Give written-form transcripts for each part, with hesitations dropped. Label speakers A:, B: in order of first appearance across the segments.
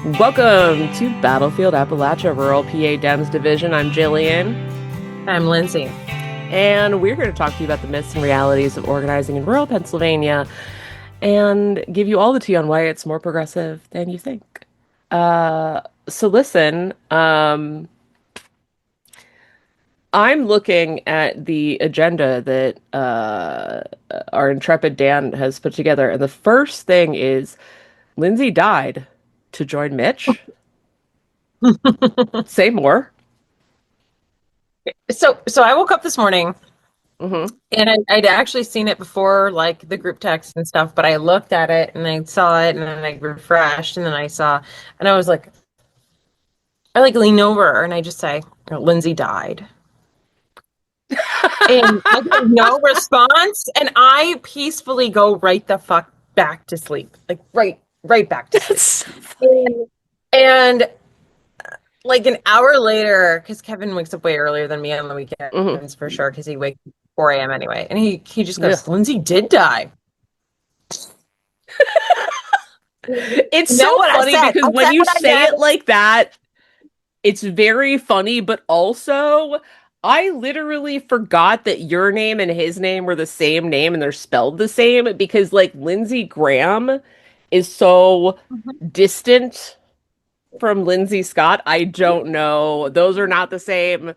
A: Welcome to Battlefield Appalachia Rural PA Dems Division. I'm Jillian,
B: I'm Lindsay.
A: and we're here to talk to you about the myths and realities of organizing in rural Pennsylvania and give you all the tea on why it's more progressive than you think. So listen, I'm looking at the agenda that our intrepid Dan has put together, and the first thing is Lindsay died to join Mitch. Say more.
B: So I woke up this morning
A: Mm-hmm.
B: and I'd actually seen it before, like the group text and stuff, but I looked at it and I saw it and then I refreshed and then I saw, and I was like, I like lean over and I just say, Lindsay died. And I get no response and I peacefully go right the fuck back to sleep. Like right back to sleep.
A: That's
B: And, and like an hour later, because Kevin wakes up way earlier than me on the
A: mm-hmm.
B: weekends for sure, because he wakes up 4 a.m. anyway. And he just
A: Yeah.
B: goes, Lindsay did die.
A: It's
B: And then
A: so
B: what I
A: funny
B: said,
A: because
B: I
A: when
B: said
A: you
B: what I
A: say
B: said.
A: it like that, it's very funny, but also I literally forgot that your name and his name were the same name and they're spelled the same because like Lindsey Graham is so distant from Lindsay Scott. I don't know. Those are not the same.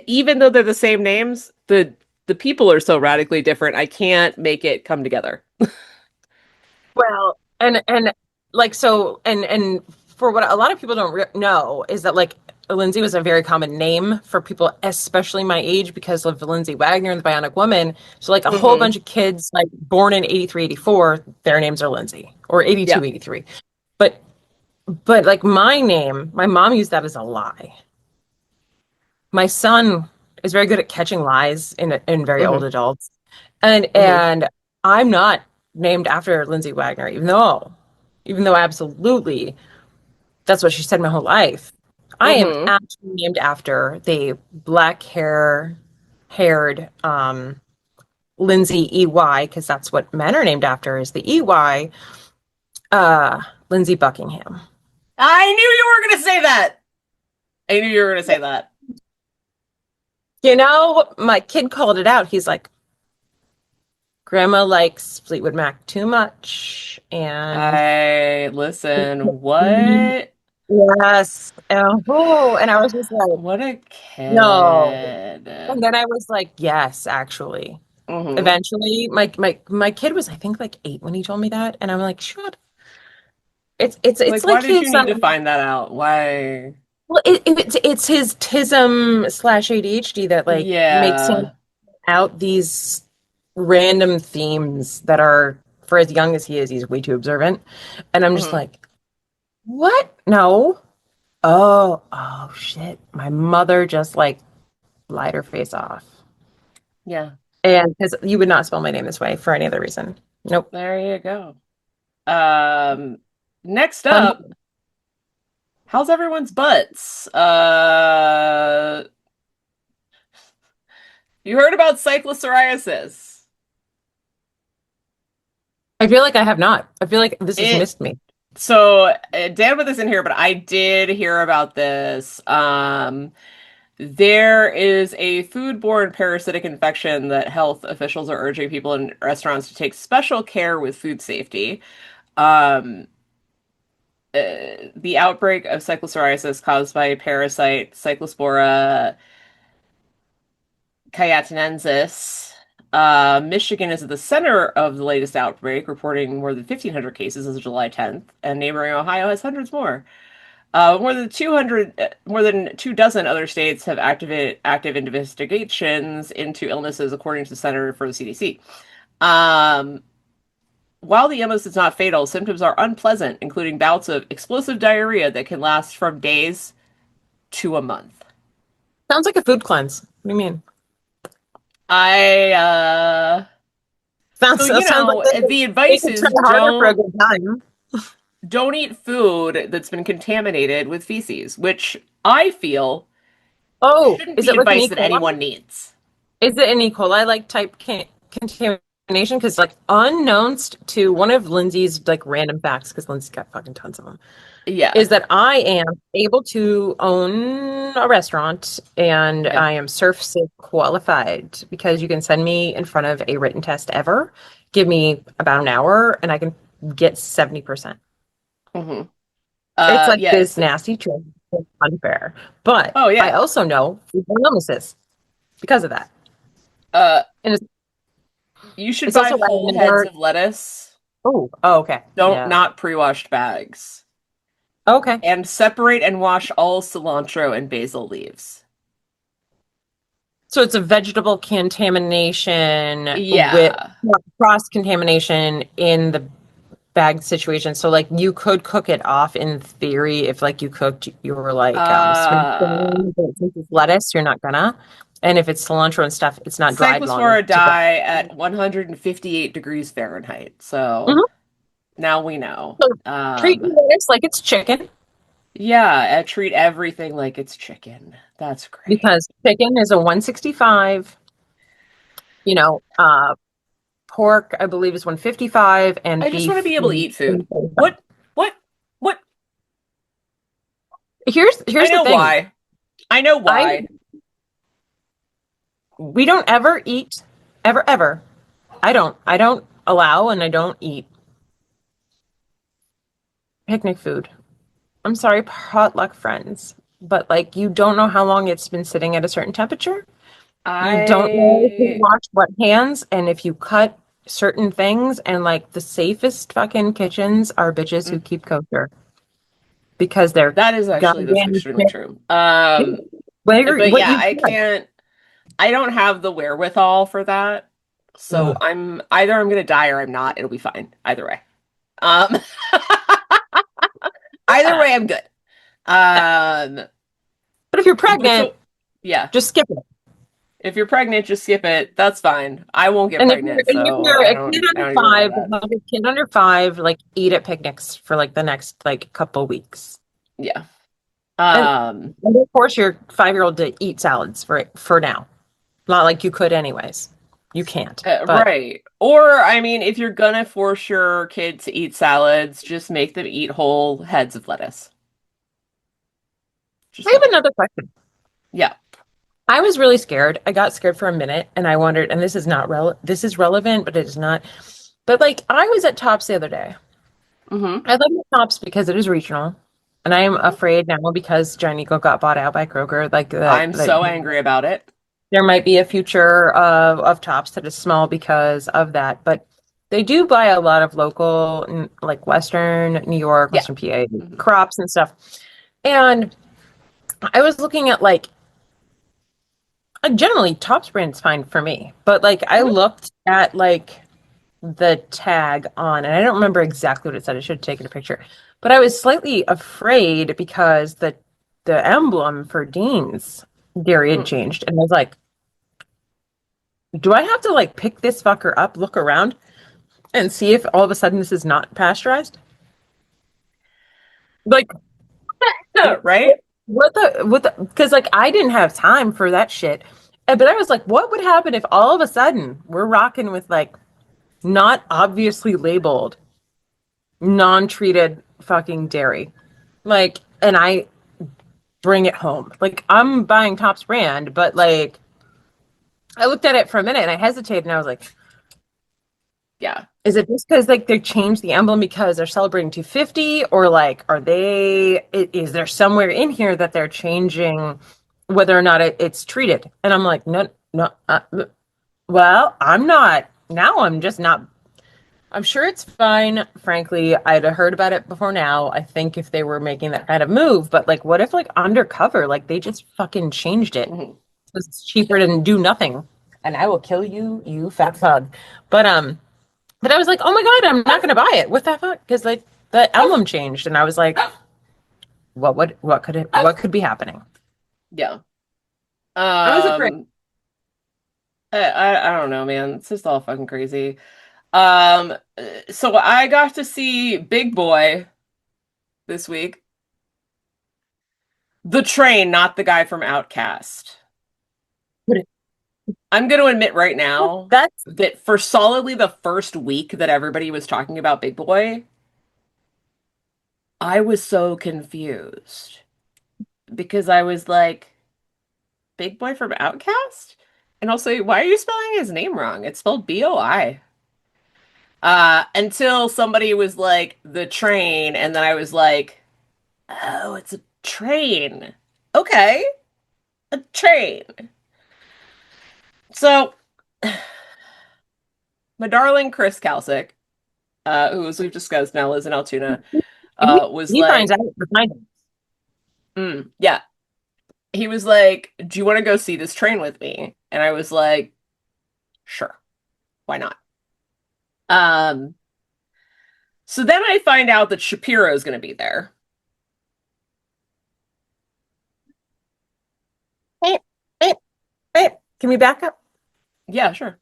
A: Even though they're the same names, the people are so radically different. I can't make it come together.
B: Well, and like so, and for what a lot of people don't know is that like Lindsay was a very common name for people, especially my age, because of Lindsay Wagner and the Bionic Woman. So like a whole
A: Mm-hmm.
B: bunch of kids like born in 83, 84, their names are Lindsay or
A: Yeah.
B: 82, 83. But But like my name, my mom used that as a lie. My son is very good at catching lies in very old
A: Mm-hmm.
B: adults. And
A: Mm-hmm.
B: and I'm not named after Lindsay Wagner, even though absolutely that's what she said my whole life. I am
A: Mm-hmm.
B: actually named after the haired Lindsay EY, because that's what men are named after, is the EY, Lindsay Buckingham.
A: I knew you were going to say that. I knew you were going to say that.
B: You know, my kid called it out. He's like, Grandma likes Fleetwood Mac too much. And
A: I listen. What?
B: yes. And I was just like,
A: What a
B: no.
A: kid.
B: And then I was like, yes, actually.
A: Mm-hmm.
B: Eventually, my kid was, I think, like 8 when he told me that. And I'm like, shut. It's
A: Like, why
B: like
A: did you
B: his
A: need to find that out? Why?
B: well, it's his tism slash ADHD that like makes him
A: Yeah.
B: out these random themes that are, for as young as he is, he's way too observant. And I'm just
A: Mm-hmm.
B: like, what? No. Oh shit. My mother just like lied her face off.
A: Yeah.
B: And because you would not spell my name this way for any other reason. Nope.
A: There you go. Um, Next
B: Fun.
A: up, how's everyone's butts? You heard about cyclosporiasis?
B: I feel like I have not. I feel like this has
A: It
B: missed me.
A: so Dan put this in here, but I did hear about this. There is a foodborne parasitic infection that health officials are urging people in restaurants to take special care with food safety. Um, the outbreak of cyclosporiasis caused by a parasite, Cyclospora cayetanensis. Michigan is at the center of the latest outbreak, reporting more than 1,500 cases as of July 10th, and neighboring Ohio has hundreds more. More than 2 dozen other states have active investigations into illnesses, according to the Center for the CDC. Um, while the illness is not fatal, symptoms are unpleasant, including bouts of explosive diarrhea that can last from days to a month.
B: Sounds like a food cleanse. What do you mean?
A: I
B: Sounds
A: So
B: so sounds like
A: the
B: they
A: advice
B: can
A: is
B: try harder for a good time.
A: don't eat food that's been contaminated with feces, which I feel
B: Oh,
A: shouldn't
B: is
A: be
B: it like an
A: advice
B: E.
A: that
B: coli?
A: anyone needs.
B: Is it an E. coli like type contamination? Because like unknownst to one of Lindsay's like random facts, because Lindsay's got fucking tons of them.
A: Yeah.
B: is that I am able to own a restaurant and
A: Yeah.
B: I am surf safe qualified because you can send me in front of a written test ever, give me about an hour, and I can get 70%.
A: hmm
B: It's like this
A: yes.
B: nasty trick. It's unfair. But
A: Oh
B: I
A: yeah.
B: also know foodborne illnesses because of that.
A: Uh,
B: And
A: you should
B: it's
A: buy
B: also why I'm
A: whole
B: in
A: heads
B: there.
A: of lettuce.
B: Oh, okay.
A: Don't
B: Yeah.
A: not pre-washed bags.
B: Okay.
A: And separate and wash all cilantro and basil leaves.
B: So it's a vegetable contamination with
A: Yeah.
B: cross contamination in the bag situation. So like you could cook it off in theory if like you cooked your like spinach
A: Uh,
B: onion, but since it's lettuce, you're not gonna. And if it's cilantro and stuff, it's not dried long enough
A: Cyclospora
B: to grow.
A: die at 158 degrees Fahrenheit. So
B: Mhm.
A: now we know.
B: So treat your lettuce like it's chicken
A: Yeah, treat everything like it's chicken. That's great.
B: because chicken is a 165, you know, pork I believe is 155
A: I
B: and
A: just want to
B: beef
A: be able to
B: is
A: eat food.
B: 135.
A: What? What? What? I
B: Here's the
A: know
B: thing.
A: why. I know
B: I
A: why.
B: We don't ever eat ever. I don't allow and I don't eat picnic food. I'm sorry, potluck friends, but like you don't know how long it's been sitting at a certain temperature. You don't know if you
A: I
B: wash what hands and if you cut certain things and like the safest fucking kitchens are bitches who
A: mm,
B: keep kosher because they're
A: that's
B: goddamn
A: extremely
B: shit.
A: true.
B: Where
A: But
B: what
A: yeah,
B: you said.
A: I don't have the wherewithal for that. So
B: Ugh.
A: I'm gonna die or I'm not. It'll be fine. Either way. Um either
B: Yeah.
A: way I'm good. Um
B: But if you're
A: but
B: pregnant,
A: so yeah.
B: just skip it.
A: If you're pregnant, just skip it. That's fine. I won't get pregnant,
B: And if
A: so
B: you're a kid
A: I
B: under
A: don't need to worry about
B: five,
A: that.
B: have a kid under five, like eat at picnics for like the next like couple weeks.
A: Yeah.
B: And,
A: Um
B: and of course your 5-year-old to eat salads for now. Not like you could anyways. You can't. But
A: right. Or I mean, if you're gonna force your kid to eat salads, just make them eat whole heads of lettuce.
B: I
A: Just
B: have
A: don't.
B: another question.
A: Yeah.
B: I was really scared. I got scared for a minute and I wondered, and this is relevant, but it is not. But like I was at Tops the other day.
A: hmm
B: I love Tops because it is regional. And I am afraid now because Giant Eagle got bought out by Kroger, like
A: I'm so angry about it.
B: there might be a future of Tops that is small because of that. But they do buy a lot of local, like Western New York,
A: Yeah.
B: Western PA
A: hmm
B: crops and stuff. And I was looking at like generally Tops brand's fine for me, but like I
A: hmm
B: looked at like the tag on, and I don't remember exactly what it said. I should have taken a picture, but I was slightly afraid because the emblem for Dean's dairy had
A: mm.
B: changed, and I was like, do I have to like pick this fucker up, look around, and see if all of a sudden this is not pasteurized? Like,
A: Right?
B: what the, because like I didn't have time for that shit. But I was like, what would happen if all of a sudden we're rocking with like not obviously labeled, non-treated fucking dairy? Like, and I bring it home. Like, I'm buying Topps brand, but like, I looked at it for a minute and I hesitated and I was like,
A: Yeah.
B: is it just because like they changed the emblem because they're celebrating 250, or like are they? Is there somewhere in here that they're changing whether or not it's treated? And I'm like, no, no. Well, I'm not now. I'm just not. I'm sure it's fine. Frankly, I'd have heard about it before now. I think if they were making that kind of move, but like, what if like undercover, like they just fucking changed it?
A: hmm
B: It's cheaper to do nothing, and I will kill you, you fat fuck. But but I was like, oh my God, I'm not going to buy it. What the fuck? Because like the emblem changed, and I was like, what could be happening?
A: Yeah.
B: I was afraid.
A: Um I don't know, man. It's just all fucking crazy. So I got to see Big Boy this week. The Train, not the guy from Outcast. I'm going to admit right now
B: That's
A: that for solidly the first week that everybody was talking about Big Boy, I was so confused because I was like, Big Boy from Outcast? And also, why are you spelling his name wrong? It's spelled B-O-I. Until somebody was like, the train, and then I was like, oh, it's a train. Okay, a train. So, my darling Chris Kalsick, who, as we've discussed now, lives in Altoona,
B: He,
A: was
B: he finds
A: like,
B: out behind him.
A: yeah. He was like, do you want to go see this train with me? And I was like, sure, why not? Um, so then I find out that Shapiro is going to be there.
B: Eh, eh, Can we back up?
A: Yeah, sure.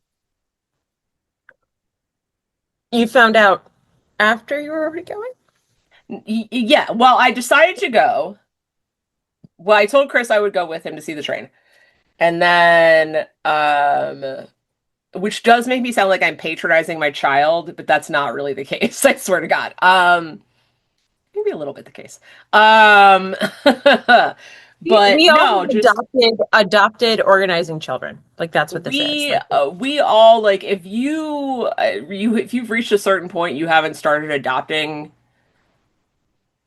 B: You found out after you were already going?
A: Yeah, well, I decided to go. Well, I told Chris I would go with him to see the train. And then, which does make me sound like I'm patronizing my child, but that's not really the case, I swear to God. Maybe a little bit the case. Um, but
B: We all
A: no,
B: have
A: just
B: adopted organizing children. Like that's what this is. Like
A: we all like if you've reached a certain point, you haven't started adopting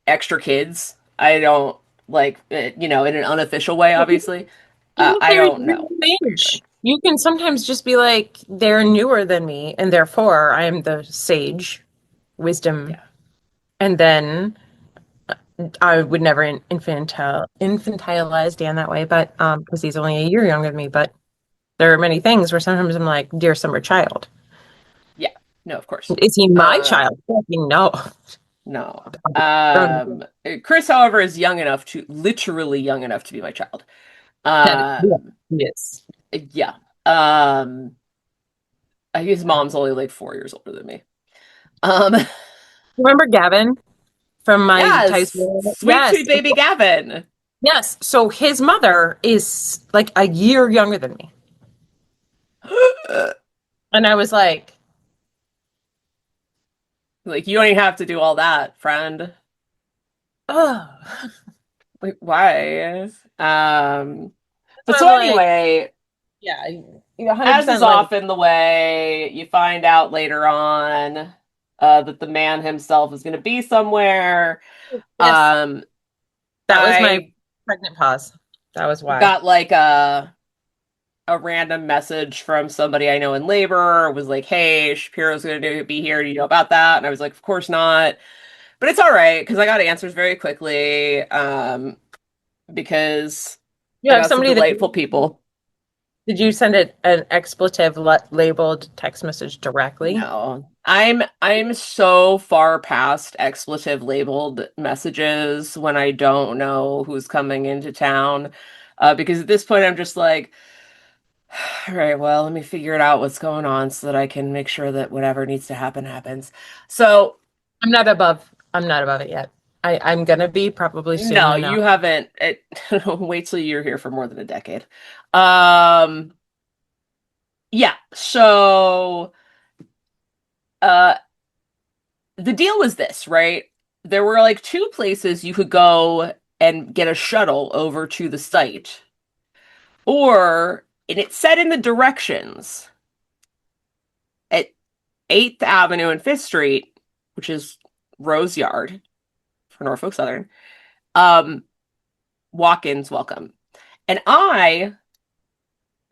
A: extra kids. I don't like in an unofficial way, obviously.
B: even if
A: I
B: they're
A: don't
B: your
A: know what you're doing.
B: age, you can sometimes just be like, they're newer than me, and therefore I am the sage, wisdom,
A: Yeah,
B: and then I would never infantilize Dan that way, but because he's only a year younger than me. But there are many things where sometimes I'm like, dear summer child,
A: yeah, no, of course.
B: is he my
A: Uh,
B: child? Fucking no.
A: no.
B: Grown-
A: Chris, however, is young enough to literally young enough to be my child.
B: Yeah,
A: Um,
B: yes.
A: yeah. Um, his mom's only like 4 years older than me. Um,
B: Remember Gavin from my high
A: yes,
B: school?
A: sweet,
B: Yes.
A: sweet baby Gavin.
B: Yes. So his mother is like a year younger than me. And I was like,
A: Like, you don't even have to do all that, friend.
B: oh.
A: Like, why?
B: That's
A: But
B: why
A: so
B: I'm like,
A: anyway,
B: yeah,
A: as is
B: 100% like,
A: often the way, you find out later on that the man himself is going to be somewhere.
B: yes,
A: Um,
B: that was my
A: I
B: pregnant pause. That was why.
A: got like a random message from somebody I know in labor. It was like, "Hey, Shapiro's going to be here. Do you know about that?" And I was like, "Of course not." But it's all right because I got answers very quickly. Because
B: You
A: I
B: have
A: got some
B: somebody that
A: delightful people.
B: did you send it an expletive labeled text message directly?
A: No, I'm so far past expletive labeled messages when I don't know who's coming into town. Because at this point I'm just like, all right, well, let me figure it out what's going on so that I can make sure that whatever needs to happen happens. So
B: I'm not above it yet. I'm gonna be probably soon
A: no,
B: enough.
A: you haven't. Wait till you're here for more than a decade. Um, yeah. So, uh, the deal was this, right? There were like two places you could go and get a shuttle over to the site. And it said in the directions at 8th Avenue and 5th Street, which is Rose Yard for Norfolk Southern, um, walk-ins welcome. And I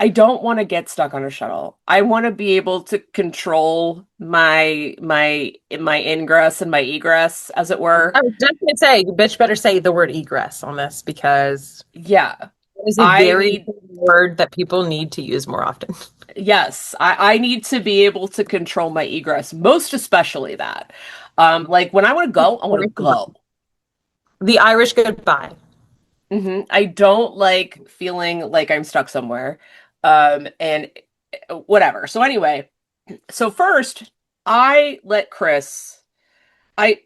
A: don't want to get stuck on a shuttle. I want to be able to control my ingress and my egress, as it were.
B: I was just gonna say, you bitch better say the word egress on this because
A: Yeah.
B: it is a
A: I
B: very
A: need
B: important word that people need to use more often.
A: Yes, I need to be able to control my egress, most especially that. Like when I want to go.
B: The Irish goodbye.
A: I don't like feeling like I'm stuck somewhere. And whatever. So anyway, so first I let Chris, I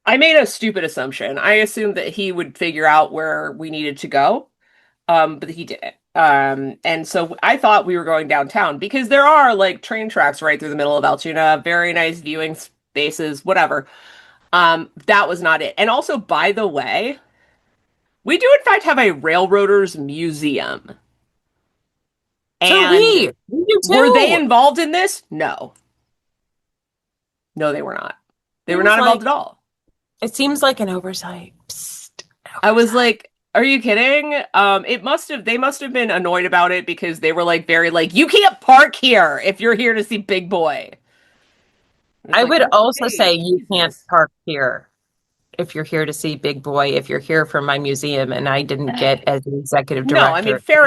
A: I made a stupid assumption. I assumed that he would figure out where we needed to go. But he didn't. And so I thought we were going downtown because there are like train tracks right through the middle of Altoona, very nice viewing spaces, whatever. That was not it. And also, by the way, we do in fact have a railroaders museum.
B: So
A: And
B: we do
A: were they
B: too.
A: involved in this? No. No, they were not. They were
B: Seems
A: not involved
B: like
A: at all.
B: it seems like an oversight. Psst, an
A: I was
B: oversight.
A: like, are you kidding? They must have been annoyed about it because they were like very like, you can't park here if you're here to see Big Boy. And it's
B: I
A: like,
B: would also
A: okay,
B: say you can't
A: Jesus.
B: park here if you're here to see Big Boy, if you're here for my museum and I didn't get as the executive
A: No, I mean,
B: director.
A: fair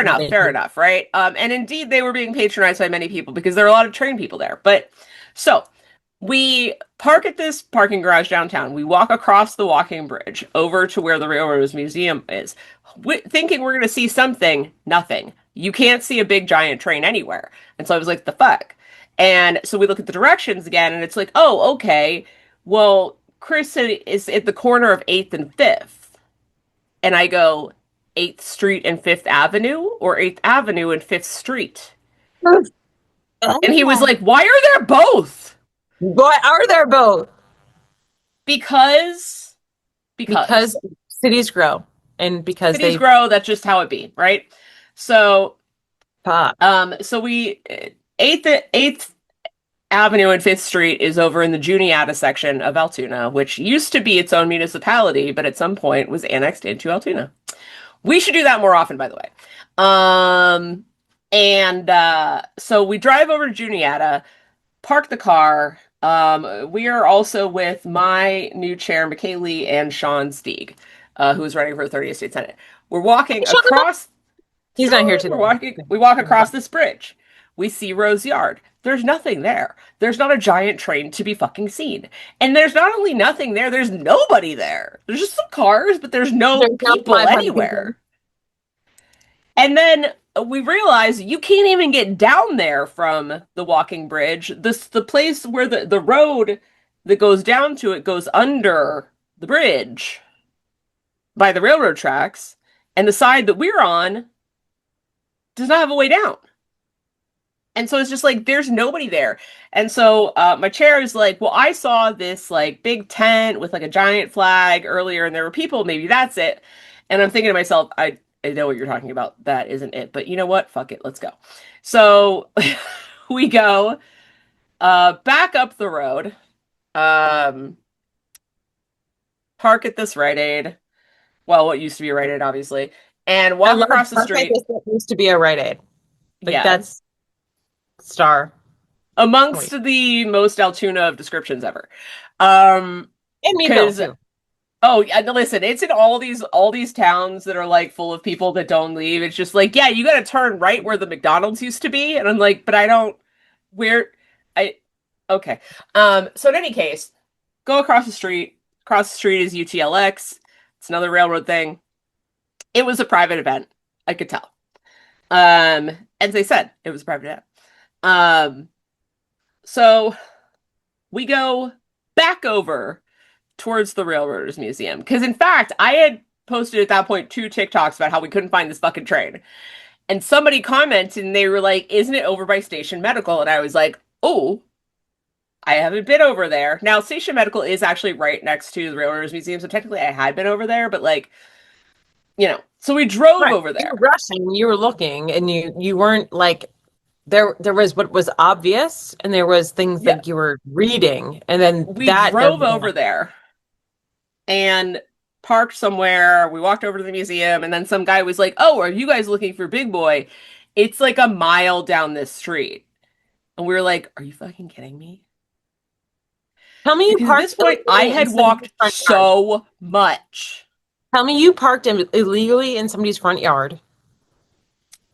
A: enough, right? And indeed, they were being patronized by many people because there are a lot of trained people there. But so we park at this parking garage downtown. We walk across the walking bridge over to where the Railroaders Museum is, thinking we're going to see something. Nothing. You can't see a big giant train anywhere. And so I was like, the fuck? And so we look at the directions again, and it's like, oh, okay. Well, Chris said it's at the corner of 8th and 5th. And I go, 8th Street and 5th Avenue or 8th Avenue and 5th Street? And he was like, why are there both?
B: Why are there both?
A: Because,
B: Because
A: because
B: cities grow and because
A: cities
B: they
A: grow. That's just how it be, right? So,
B: pop.
A: so we, 8th Avenue and 5th Street is over in the Juniata section of Altoona, which used to be its own municipality, but at some point was annexed into Altoona. We should do that more often, by the way. Um, and so we drive over to Juniata, park the car. We are also with my new chair, McKaylee, and Sean Stieg, who is running for 30th State Senate. We're walking
B: Sean,
A: across
B: he's not here
A: Sean,
B: today.
A: we walk across this bridge. We see Rose Yard. There's nothing there. There's not a giant train to be fucking seen. And there's not only nothing there, there's nobody there. There's just some cars, but there's no
B: There's no
A: people
B: 500 people.
A: anywhere. And then we realize you can't even get down there from the walking bridge. The place where the road that goes down to it goes under the bridge by the railroad tracks, and the side that we're on does not have a way down. And so it's just like there's nobody there. And so my chair is like, well, I saw this like big tent with like a giant flag earlier, and there were people. Maybe that's it. And I'm thinking to myself, I know what you're talking about. That isn't it. But you know what? Fuck it. Let's go. So we go back up the road, um, park at this Rite Aid. Well, what used to be a Rite Aid, obviously, and
B: I
A: walk
B: love
A: across the
B: park like
A: street.
B: this. That used to be a Rite Aid. Like
A: Yes.
B: that's star point.
A: Amongst the most Altoona of descriptions ever. Um,
B: And Meadville
A: because
B: too.
A: oh yeah, no, listen, it's in all these towns that are like full of people that don't leave. It's just like, yeah, you got to turn right where the McDonald's used to be, and I'm like, but I don't. Where I okay. So in any case, go across the street. Across the street is UTLX. It's another railroad thing. It was a private event. I could tell. As they said, it was a private event. Um, so we go back over towards the Railroaders Museum. Because in fact, I had posted at that point 2 TikToks about how we couldn't find this fucking train. And somebody commented and they were like, isn't it over by Station Medical? And I was like, oh, I haven't been over there. Now, Station Medical is actually right next to the Railroaders Museum. So technically I had been over there, but like, so we drove
B: Right.
A: over
B: You were
A: there.
B: rushing, you were looking, and you weren't like there was what was obvious and there was things
A: Yeah.
B: that you were reading, and then
A: We
B: that doesn't
A: drove over there and parked somewhere. We walked over to the museum, and then some guy was like, "Oh, are you guys looking for Big Boy? It's like a mile down this street." And we were like, "Are you fucking kidding me?"
B: tell me you
A: Because at
B: parked
A: this point, I
B: illegally in
A: had
B: somebody's
A: walked
B: front yard.
A: so much.
B: Tell me you parked illegally in somebody's front yard.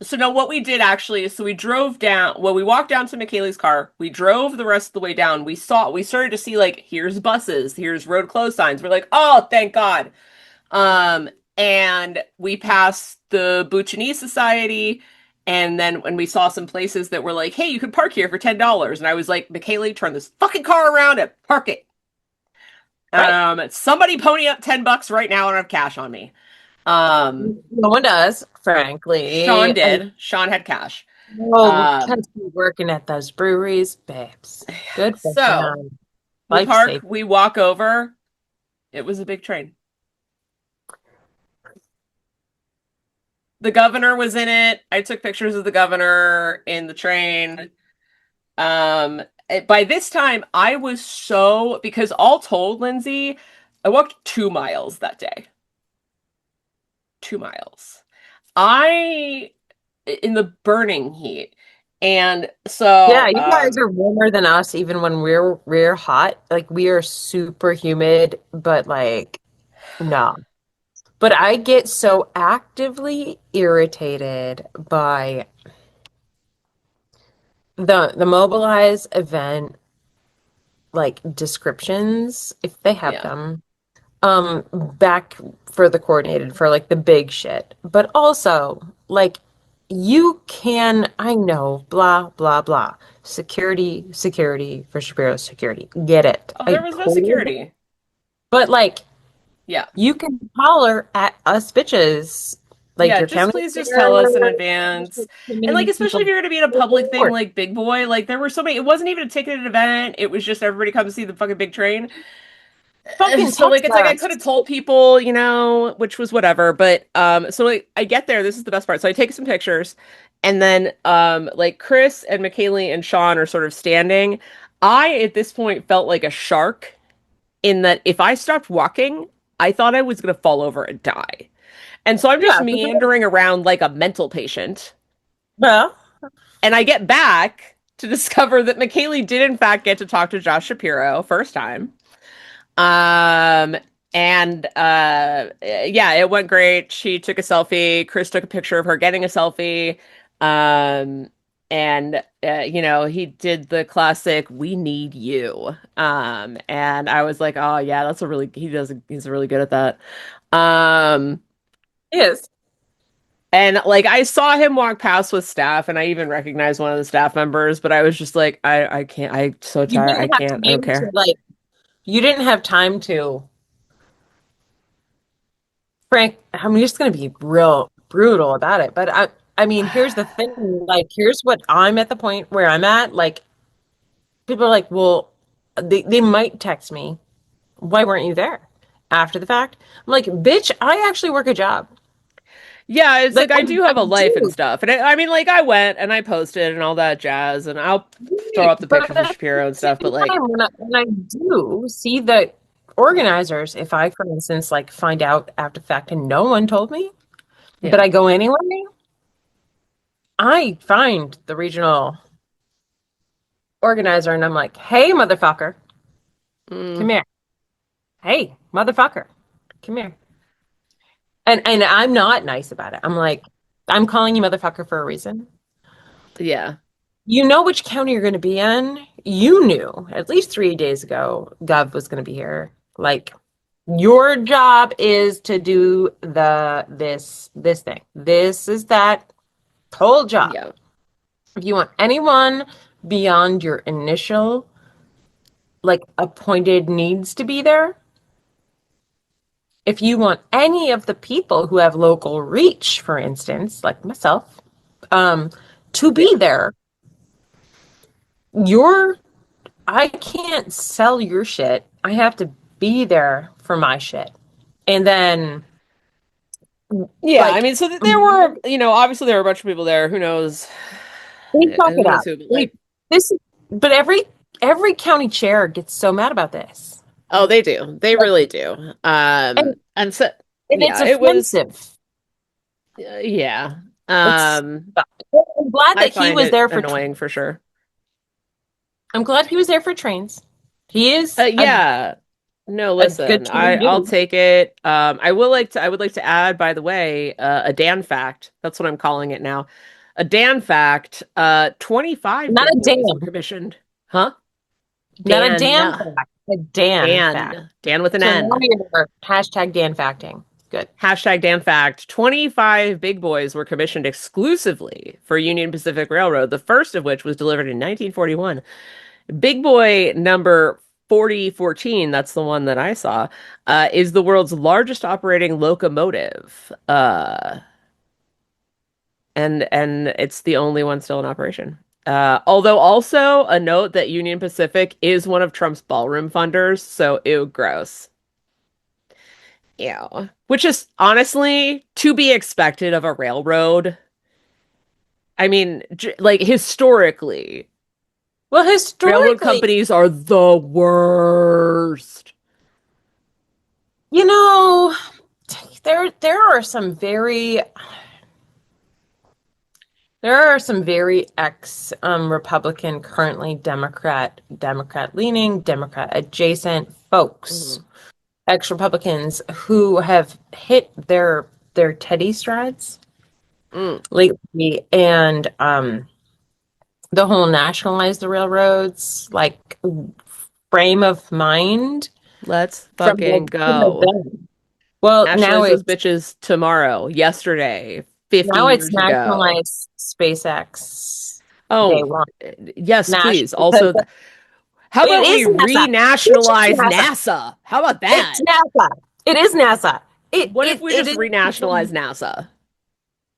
A: So no, what we did actually is so we drove down, well, we walked down to McKaylee's car. We drove the rest of the way down. We started to see like, here's buses, here's road closed signs. We're like, oh, thank God. And we passed the Bouchini Society, and then when we saw some places that were like, hey, you could park here for $10. And I was like, McKaylee, turn this fucking car around and park it.
B: Right.
A: Somebody pony up $10 right now. I don't have cash on me. Um,
B: No one does, frankly.
A: Sean did. Sean had cash.
B: Oh,
A: Um,
B: can't be working at those breweries, babes. Good for
A: so
B: him.
A: we
B: Life
A: park,
B: safe.
A: we walk over. It was a big train. The governor was in it. I took pictures of the governor in the train. By this time, I was so, because all told, Lindsay, I walked 2 miles that day. 2 miles. I, in the burning heat. And
B: Yeah,
A: so,
B: you guys are warmer than us even when we're hot. Like we are super humid, but like no. But I get so actively irritated by the Mobilize event like descriptions, if they have
A: yeah.
B: them, back for the coordinated for like the big shit. But also, like you can, I know, blah, blah, blah. Security, security for Shapiro security. Get it.
A: Oh,
B: I
A: there was no
B: totally get it.
A: security.
B: But like
A: Yeah.
B: you can holler at us bitches. Like
A: Yeah,
B: your
A: just
B: county
A: please just
B: fair,
A: tell us in
B: there's
A: advance.
B: like too
A: And like
B: many
A: especially
B: people
A: if you're gonna be at a public thing
B: board.
A: like Big Boy, like there were so many, it wasn't even a ticketed event. It was just everybody come see the fucking big train.
B: Fucking
A: So like
B: text
A: it's like I could have
B: us.
A: told people, which was whatever, but so like I get there, this is the best part. So I take some pictures and then like Chris and McKaylee and Sean are sort of standing. I at this point felt like a shark in that if I stopped walking, I thought I was gonna fall over and die. And so I'm just
B: Yeah,
A: meandering around like a mental patient.
B: well,
A: And I get back to discover that McKaylee did in fact get to talk to Josh Shapiro first time. Um, and yeah, it went great. She took a selfie. Chris took a picture of her getting a selfie. Um, and he did the classic "We need you." And I was like, "Oh yeah, he's really good at that." Um,
B: yes.
A: and like I saw him walk past with staff, and I even recognized one of the staff members, but I was just like, I can't. I'm so
B: You
A: tired. I
B: didn't have
A: can't. I don't
B: time to
A: care.
B: like you didn't have time to Frank, I'm just gonna be real brutal about it. But I mean, here's the thing, like here's what I'm at the point where I'm at. Like people are like, well, they might text me, why weren't you there? After the fact. I'm like, bitch, I actually work a job.
A: Yeah, it's
B: Like
A: like I do
B: I
A: have a life and
B: do.
A: stuff, and I mean, like I went and I posted and all that jazz, and I'll throw
B: Right.
A: up the
B: But
A: pictures of
B: at the
A: Shapiro and stuff.
B: same
A: But like,
B: time, when I do see the organizers, if I, for instance, like find out after the fact and no one told me, but
A: yeah,
B: I go anyway, I find the regional organizer and I'm like, hey, motherfucker, come
A: mm,
B: here. Hey, motherfucker, come here. And I'm not nice about it. I'm like, I'm calling you motherfucker for a reason.
A: yeah,
B: You know which county you're going to be in. You knew at least 3 days ago Gov was going to be here. Like, your job is to do this thing. This is that whole job.
A: yeah,
B: If you want anyone beyond your initial like appointed needs to be there, if you want any of the people who have local reach, for instance, like myself, um, to
A: yeah,
B: be there, you're I can't sell your shit. I have to be there for my shit. And then
A: yeah. I
B: like
A: mean, so there were, obviously there were a bunch of people there. Who knows?
B: they fuck
A: Who
B: it
A: knows
B: up.
A: who? But
B: They,
A: like,
B: this but every county chair gets so mad about this.
A: oh, they do. They
B: Like
A: really do.
B: and,
A: And so
B: and it's
A: yeah, it was.
B: offensive.
A: Yeah.
B: It's
A: Um,
B: I'm glad
A: I
B: that he
A: find
B: was
A: it
B: there for
A: annoying for sure.
B: I'm glad he was there for trains. He is
A: Yeah. No,
B: a good
A: listen.
B: train
A: I'll
B: dude.
A: take it. I would like to add, by the way, a Dan fact. That's what I'm calling it now. A Dan fact. 25
B: Not
A: big
B: a
A: boys were
B: damn.
A: commissioned. Huh?
B: Not a
A: Dan.
B: damn fact. A Dan fact.
A: Dan. Dan with an
B: So now
A: N.
B: you're hashtag Dan facting. Good.
A: Hashtag Dan fact. 25 big boys were commissioned exclusively for Union Pacific Railroad, the first of which was delivered in 1941. Big boy number 4014, that's the one that I saw, is the world's largest operating locomotive. And it's the only one still in operation. Although also a note that Union Pacific is one of Trump's ballroom funders, so ew, gross. Yeah. Which is honestly to be expected of a railroad. I mean, like historically,
B: Well,
A: railroad
B: historically,
A: companies are the worst.
B: you know, there are some very ex Republican, currently Democrat leaning, Democrat adjacent folks,
A: Hmm.
B: ex Republicans who have hit their Teddy strides
A: Mm.
B: lately, and the whole nationalize the railroads like frame of mind
A: Let's
B: from
A: fucking go.
B: then. Well,
A: Nationalize those bitches tomorrow, yesterday, 50
B: now it's
A: years ago.
B: nationalized SpaceX. They
A: Oh,
B: want
A: yes,
B: national
A: please.
B: because
A: Also, how
B: it
A: about we
B: is NASA. It's just
A: renationalize
B: NASA.
A: NASA? How about
B: It's
A: that?
B: NASA. It is NASA.
A: What if we
B: It
A: just
B: is
A: renationalize NASA?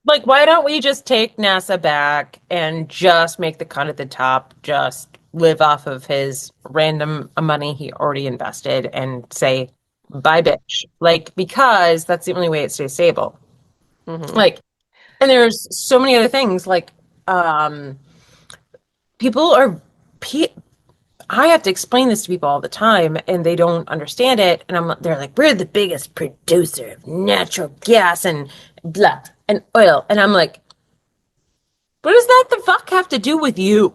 B: like, why don't we just take NASA back and just make the cut at the top just live off of his random money he already invested and say bye bitch, like, because that's the only way it stays stable.
A: Hmm.
B: Like, and there's so many other things like um people are I have to explain this to people all the time and they don't understand it. And they're like, we're the biggest producer of natural gas and blah and oil. And I'm like, what does that the fuck have to do with you?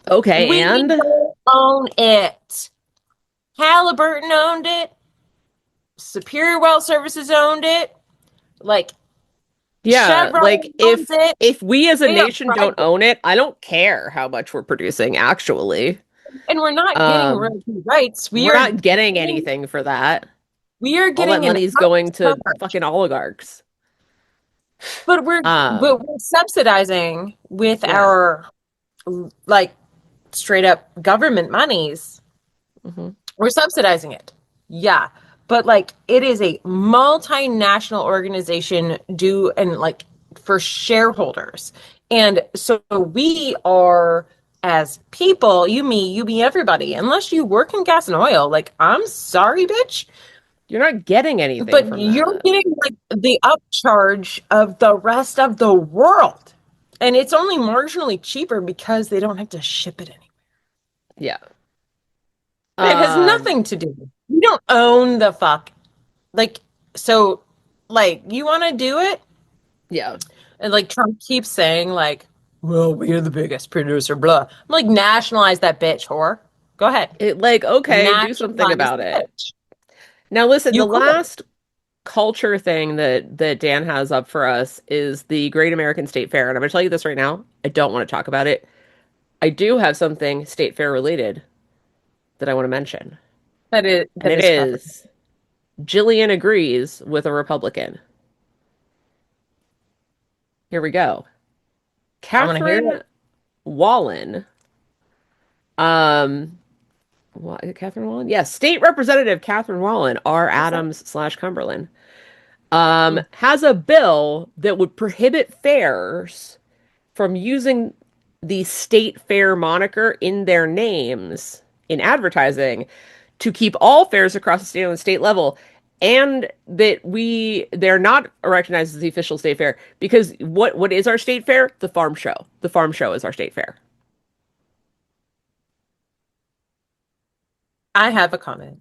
A: Okay,
B: We
A: and
B: don't own it. Halliburton owned it. Superior Well Services owned it. Like,
A: yeah,
B: Chevron
A: like
B: owns it.
A: if we as a
B: They are
A: nation don't
B: private.
A: own it, I don't care how much we're producing actually.
B: And we're not getting
A: Um,
B: royalty rights.
A: we're not getting anything for that.
B: We are
A: All that
B: getting an
A: money's going to
B: upcharge.
A: fucking oligarchs.
B: But
A: Um,
B: we're subsidizing with
A: yeah.
B: our like straight up government monies.
A: Hmm.
B: We're subsidizing it. Yeah. But like it is a multinational organization due and like for shareholders. And so we are as people, you, me, everybody, unless you work in gas and oil, like I'm sorry, bitch,
A: You're not getting anything
B: but
A: from
B: you're
A: that.
B: getting like the upcharge of the rest of the world. And it's only marginally cheaper because they don't have to ship it anymore.
A: Yeah.
B: It has
A: Um,
B: nothing to do. You don't own the fuck. Like, so, like, you want to do it?
A: yeah.
B: And like Trump keeps saying, like, well, we're the biggest producer, blah. I'm like, nationalize that bitch, whore. Go ahead.
A: It like, okay, do something
B: Nationalize
A: about
B: the
A: it.
B: bitch.
A: Now listen,
B: You
A: the
B: could.
A: last culture thing that Dan has up for us is the Great American State Fair. And I'm gonna tell you this right now. I don't want to talk about it. I do have something state fair related that I want to mention. And
B: That
A: it
B: is Crawford.
A: is Jillian agrees with a Republican. Here we go.
B: I want to hear it.
A: Catherine Wallen. Um, what, Catherine Wallen? Yes, State Representative Catherine Wallen, R.
B: What's that?
A: Adams slash Cumberland,
B: Mm.
A: has a bill that would prohibit fairs from using the state fair moniker in their names in advertising to keep all fairs across the state on the state level, and that they're not recognized as the official state fair because what is our state fair? The farm show. The farm show is our state fair.
B: I have a comment.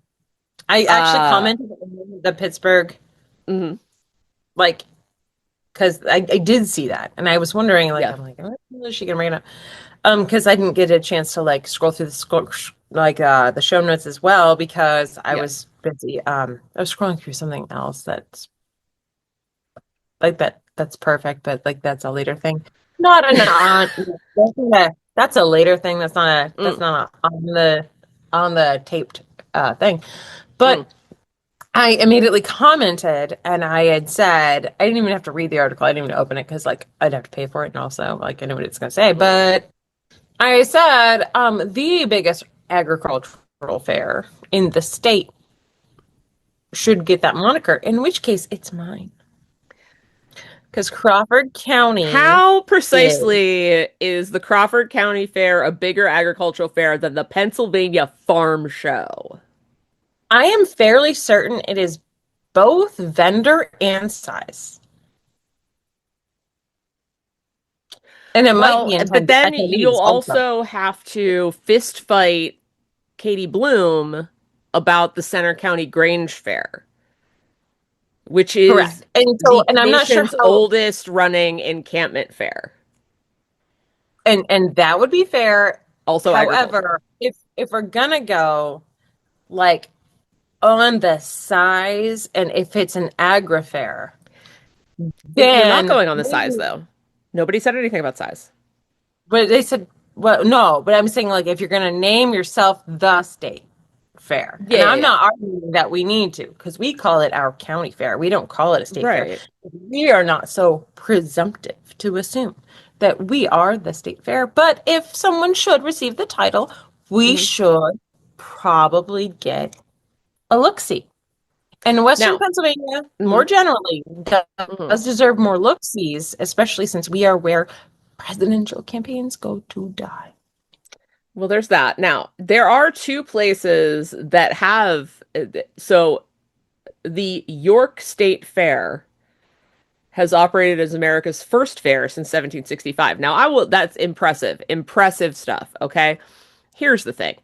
B: I actually
A: Uh,
B: commented on the Pittsburgh,
A: mhm,
B: like, because I did see that, and I was wondering, like,
A: yeah,
B: I'm like, oh, is she gonna bring it up? Because I didn't get a chance to like scroll through the show notes as well because I
A: yeah.
B: was busy. I was scrolling through something else that's like that's perfect, but like that's a later thing. Not an on. That's a later thing. That's
A: Mm,
B: not on the taped thing.
A: mm,
B: But I immediately commented and I had said I didn't even have to read the article. I didn't even open it because like I'd have to pay for it and also like I know what it's gonna say.
A: mm.
B: But I said the biggest agricultural fair in the state should get that moniker, in which case it's mine. Because Crawford County
A: How
B: is,
A: precisely is the Crawford County Fair a bigger agricultural fair than the Pennsylvania Farm Show?
B: I am fairly certain it is both vendor and size. And it might
A: Well,
B: be
A: but then you'll
B: attendees also.
A: also have to fist fight Katie Bloom about the Center County Grange Fair, which is
B: Correct. And so,
A: the
B: and I'm not sure
A: nation's
B: how,
A: oldest running encampment fair,
B: and that would be fair.
A: also agricultural.
B: However, if we're gonna go like on the size, and if it's an agri fair,
A: You're not
B: then
A: going on the size,
B: maybe,
A: though. Nobody said anything about size.
B: but they said, well, no, but I'm saying like if you're gonna name yourself the state fair,
A: Yeah,
B: and
A: yeah,
B: I'm
A: yeah.
B: not arguing that we need to, because we call it our county fair. We don't call it a state fair.
A: Right.
B: We are not so presumptive to assume that we are the state fair. But if someone should receive the title, we
A: Hmm.
B: should probably get a look-see. And Western
A: Now,
B: Pennsylvania,
A: hmm
B: more generally,
A: hmm
B: does deserve more look-sees, especially since we are where presidential campaigns go to die.
A: well, there's that. Now, there are two places that have, so the York State Fair has operated as America's first fair since 1765. Now, that's impressive, impressive stuff, okay? Here's the thing.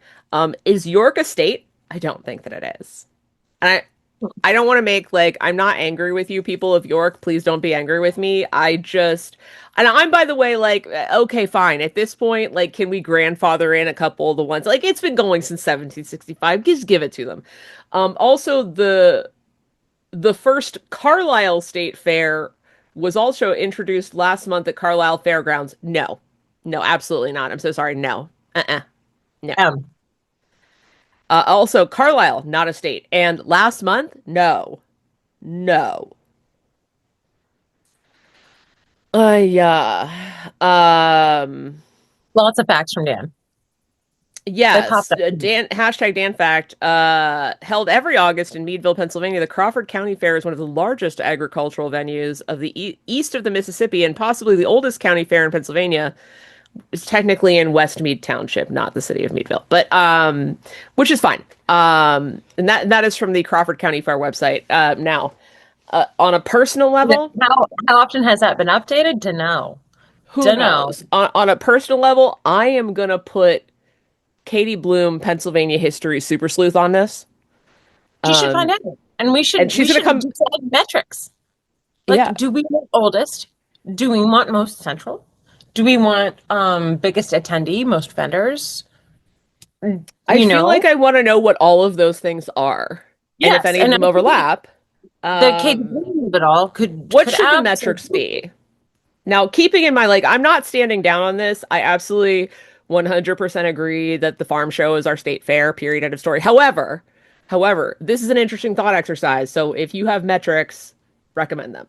A: Is York a state? I don't think that it is. And I don't want to make like I'm not angry with you people of York. Please don't be angry with me. And I'm by the way like okay, fine. At this point, like can we grandfather in a couple of the ones like it's been going since 1765. Just give it to them. Also the first Carlisle State Fair was also introduced last month at Carlisle Fairgrounds. No. No, absolutely not. I'm so sorry. No. Uh-uh. No.
B: Um,
A: Also, Carlisle, not a state. And last month, no. No. Yeah.
B: Lots of facts from Dan. They popped
A: Yes.
B: up.
A: Dan hashtag Dan fact. Held every August in Meadville, Pennsylvania. The Crawford County Fair is one of the largest agricultural venues of the east of the Mississippi and possibly the oldest county fair in Pennsylvania. It's technically in Westmead Township, not the city of Meadville, but which is fine. And that is from the Crawford County Fair website. Now, on a personal level,
B: How often has that been updated? To know.
A: who
B: To know.
A: knows? On a personal level, I am gonna put Katie Bloom, Pennsylvania history super sleuth on this.
B: She should
A: Um,
B: find out. And
A: and
B: we
A: she's gonna
B: should
A: come.
B: decide metrics.
A: Yeah,
B: Like, do we want oldest? Do we want most central? Do we want biggest attendee, most vendors?
A: I
B: You
A: feel like
B: know?
A: I want to know what all of those things are, and if
B: Yes.
A: any of
B: And I
A: them
B: think
A: overlap.
B: the
A: Um,
B: capability of it all
A: what
B: could
A: should the metrics
B: absolutely.
A: be? Now, keeping in mind, like, I'm not standing down on this. I absolutely 100% agree that the farm show is our state fair, period, end of story. However, this is an interesting thought exercise. So if you have metrics, recommend them.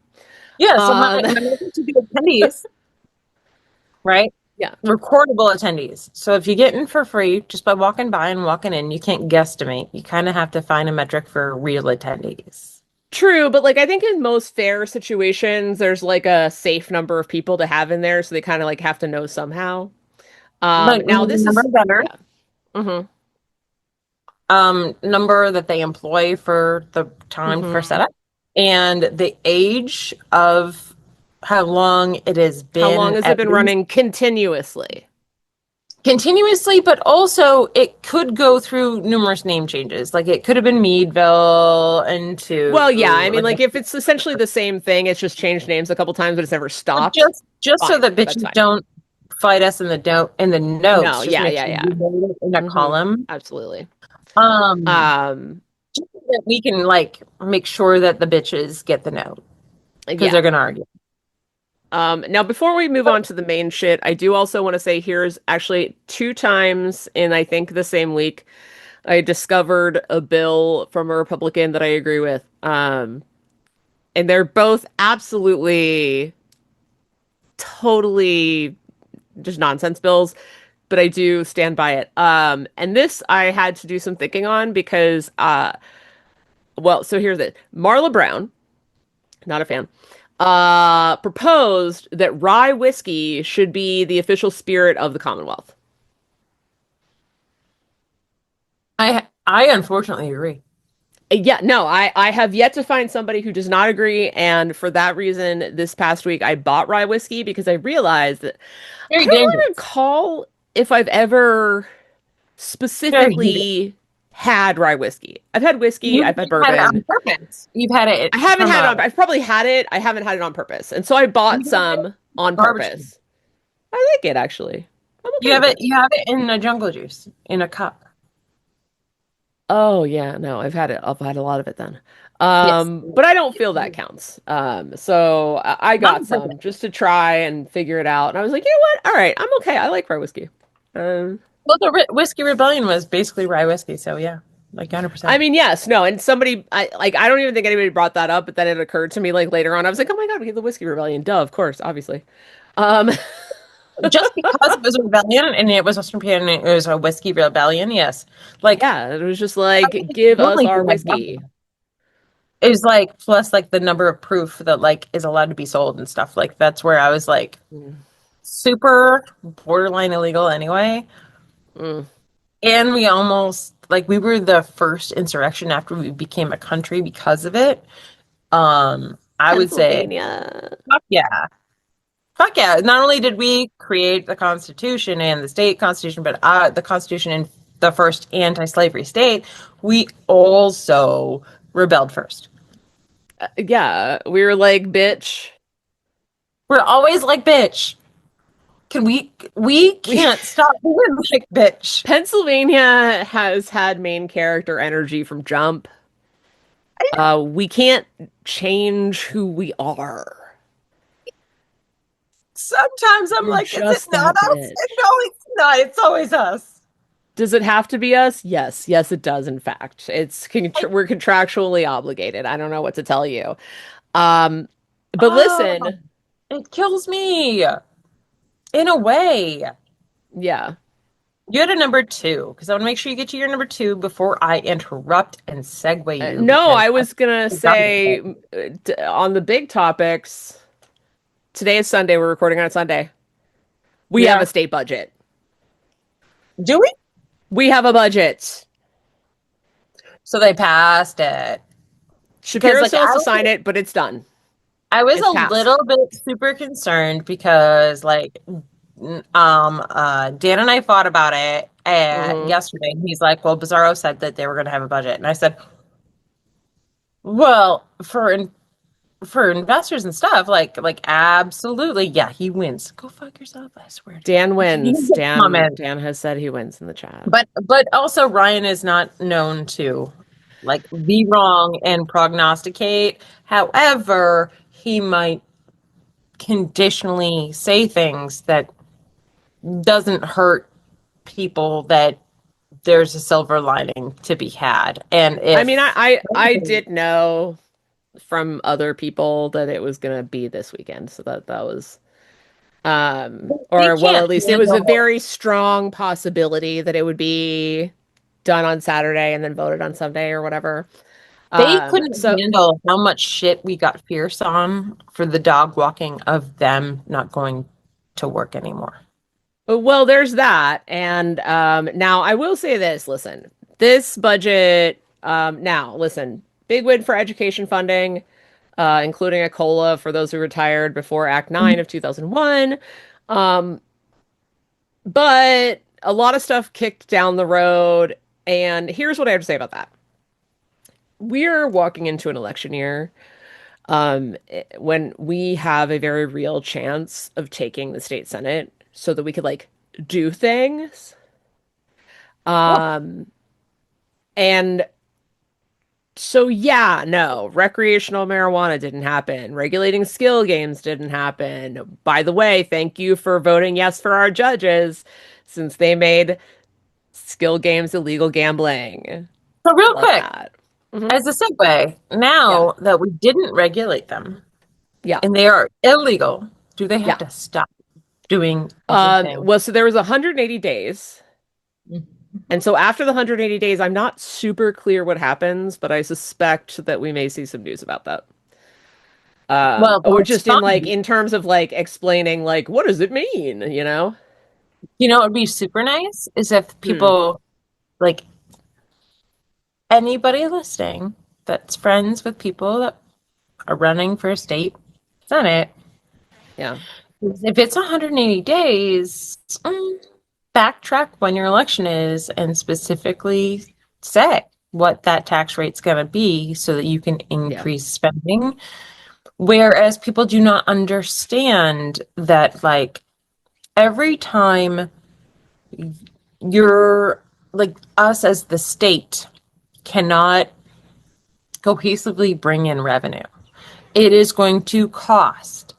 B: Yeah, so
A: Um,
B: my metrics would be attendees, right?
A: yeah,
B: Recordable attendees. So if you get in for free just by walking by and walking in, you can't guesstimate. You kind of have to find a metric for real attendees.
A: true. But like, I think in most fair situations, there's like a safe number of people to have in there. So they kind of like have to know somehow.
B: But
A: Now this
B: number
A: is,
B: of vendors,
A: yeah. hmm
B: number that they employ for the time for
A: hmm
B: setup, and the age of how long it has
A: How long
B: been
A: has it
B: at
A: been
B: least
A: running continuously?
B: continuously, but also it could go through numerous name changes. Like it could have been Meadville into
A: Well, yeah, I mean,
B: like
A: like if it's essentially the same thing, it's just changed names a couple times, but it's never stopped.
B: just so
A: Fine,
B: that
A: that's
B: bitches
A: fine.
B: don't fight us in the don't in the
A: No,
B: notes. Just
A: yeah,
B: make
A: yeah,
B: sure
A: yeah.
B: you note it in a
A: hmm
B: column.
A: Absolutely.
B: Um,
A: Um,
B: just so that we can like make sure that the bitches get the note because
A: yeah.
B: they're gonna argue.
A: Now before we move on to the main shit, I do also want to say here's actually two times in I think the same week I discovered a bill from a Republican that I agree with. And they're both absolutely totally just nonsense bills, but I do stand by it. And this I had to do some thinking on because well, so here's it. Marla Brown, not a fan, proposed that rye whiskey should be the official spirit of the Commonwealth.
B: I unfortunately agree.
A: Yeah, no, I have yet to find somebody who does not agree, and for that reason, this past week I bought rye whiskey because I realized that I
B: Very
A: don't really
B: dangerous.
A: recall if I've ever
B: Very dangerous.
A: specifically had rye whiskey. I've had whiskey, I've had
B: You've had it
A: bourbon.
B: on purpose. You've had it
A: I haven't
B: from
A: had it
B: a
A: on, I've probably had it, I haven't had it on purpose. And so I bought
B: you've had it
A: some on
B: garbage can.
A: purpose. I like it actually. I'm okay with it.
B: You have it in a jungle juice in a cup.
A: Oh yeah, no, I've had a lot of it then.
B: Yes.
A: But I don't feel that counts. So I
B: Not
A: got
B: on purpose.
A: some just to try and figure it out. And I was like, you know what? All right, I'm okay. I like rye whiskey. Um,
B: Well, the Whiskey Rebellion was basically rye whiskey, so yeah, like
A: I
B: 100%.
A: mean, yes, no, and somebody I don't even think anybody brought that up, but then it occurred to me like later on. I was like, oh my God, we had the Whiskey Rebellion. Duh, of course, obviously. Um,
B: Just because it was a rebellion and it was Western European and it was a Whiskey Rebellion, yes. Like,
A: yeah, it was just
B: I
A: like,
B: think
A: give
B: the
A: us
B: only
A: our
B: thing I've done
A: whiskey.
B: is like plus like the number of proof that like is allowed to be sold and stuff. Like that's where I was like
A: Mm,
B: super borderline illegal anyway.
A: mm.
B: And we almost like we were the first insurrection after we became a country because of it. I would say,
A: Pennsylvania.
B: fuck yeah. Fuck yeah. Not only did we create the Constitution and the state constitution, but the Constitution in the first anti-slavery state, we also rebelled first.
A: Yeah, we were like, bitch.
B: We're always like, bitch. Can we
A: We
B: can't stop being like, bitch.
A: Pennsylvania has had main character energy from jump. We can't change who we are.
B: Sometimes I'm
A: We're
B: like, is it
A: just
B: not
A: that
B: us?
A: bitch.
B: No, it's not. It's always us.
A: Does it have to be us? Yes. Yes, it does, in fact.
B: Like,
A: We're contractually obligated. I don't know what to tell you. Um, but
B: oh,
A: listen,
B: it kills me in a way.
A: yeah.
B: You had a number two because I want to make sure you get to your number two before I interrupt and segue you
A: No,
B: because
A: I
B: I
A: was gonna
B: forgot
A: say
B: about
A: on the big topics, today is Sunday. We're recording on a Sunday. We
B: we
A: have a
B: are.
A: state budget.
B: Do we?
A: We have a budget.
B: So they passed it because
A: Shapiro still has to sign it, but it's done.
B: I was
A: It's
B: a
A: passed.
B: little bit super concerned because Dan and I fought about it
A: Hmm.
B: yesterday. And he's like, well, Bizarro said that they were going to have a budget. And I said, well, for investors and stuff, like absolutely, yeah, he wins. Go fuck yourself, I swear to
A: Dan
B: God. You
A: wins.
B: can comment.
A: Dan has said he wins in the chat.
B: But also Ryan is not known to like be wrong and prognosticate. However, he might conditionally say things that doesn't hurt people that there's a silver lining to be had. And
A: I mean,
B: if
A: I did know from other people that it was gonna be this weekend, so that was
B: they
A: or well,
B: can't
A: at least it was a
B: handle
A: very strong possibility that it would be done on Saturday and then voted on Sunday or whatever.
B: they couldn't
A: So
B: handle how much shit we got fierce on for the dog walking of them not going to work anymore.
A: well, there's that. And now I will say this, listen, this budget, now listen, big win for education funding, including a COLA for those who retired before Act 9 of 2001. Um, but a lot of stuff kicked down the road. And here's what I have to say about that. We're walking into an election year when we have a very real chance of taking the state senate so that we could like do things.
B: Well,
A: Um, and so yeah, no, recreational marijuana didn't happen. Regulating skill games didn't happen. By the way, thank you for voting yes for our judges since they made skill games illegal gambling.
B: so real
A: Love
B: quick,
A: that. Hmm.
B: as a segue,
A: Yeah.
B: now that we didn't regulate them
A: Yeah.
B: and they are illegal, do they have
A: Yeah.
B: to stop doing everything?
A: Well, so there was 180 days. And so after the 180 days, I'm not super clear what happens, but I suspect that we may see some news about that.
B: Well,
A: Or
B: that's
A: just in like
B: fine.
A: in terms of like explaining like what does it mean, you know?
B: You know, it would be super nice is if
A: Hmm.
B: people like anybody listening. that's friends with people that are running for state senate.
A: Yeah.
B: If it's 180 days, backtrack when your election is and specifically say what that tax rate's going to be so that you can
A: Yeah.
B: increase spending. Whereas people do not understand that, like, every time you're like us as the state cannot cohesively bring in revenue, it is going to cost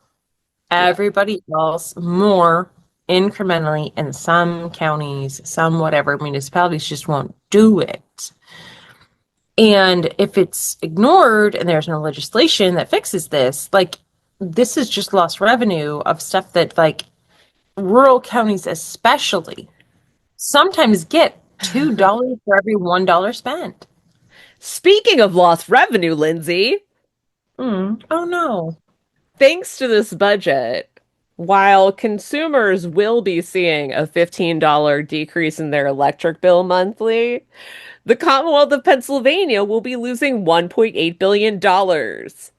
A: Yeah.
B: everybody else more incrementally, and some counties, some whatever municipalities just won't do it. And if it's ignored and there's no legislation that fixes this, like, this is just lost revenue of stuff that, like, rural counties especially sometimes get $2 for every $1 spent.
A: Speaking of lost revenue, Lindsay,
B: Oh no.
A: thanks to this budget, while consumers will be seeing a $15 decrease in their electric bill monthly, the Commonwealth of Pennsylvania will be losing $1.8 billion dollars.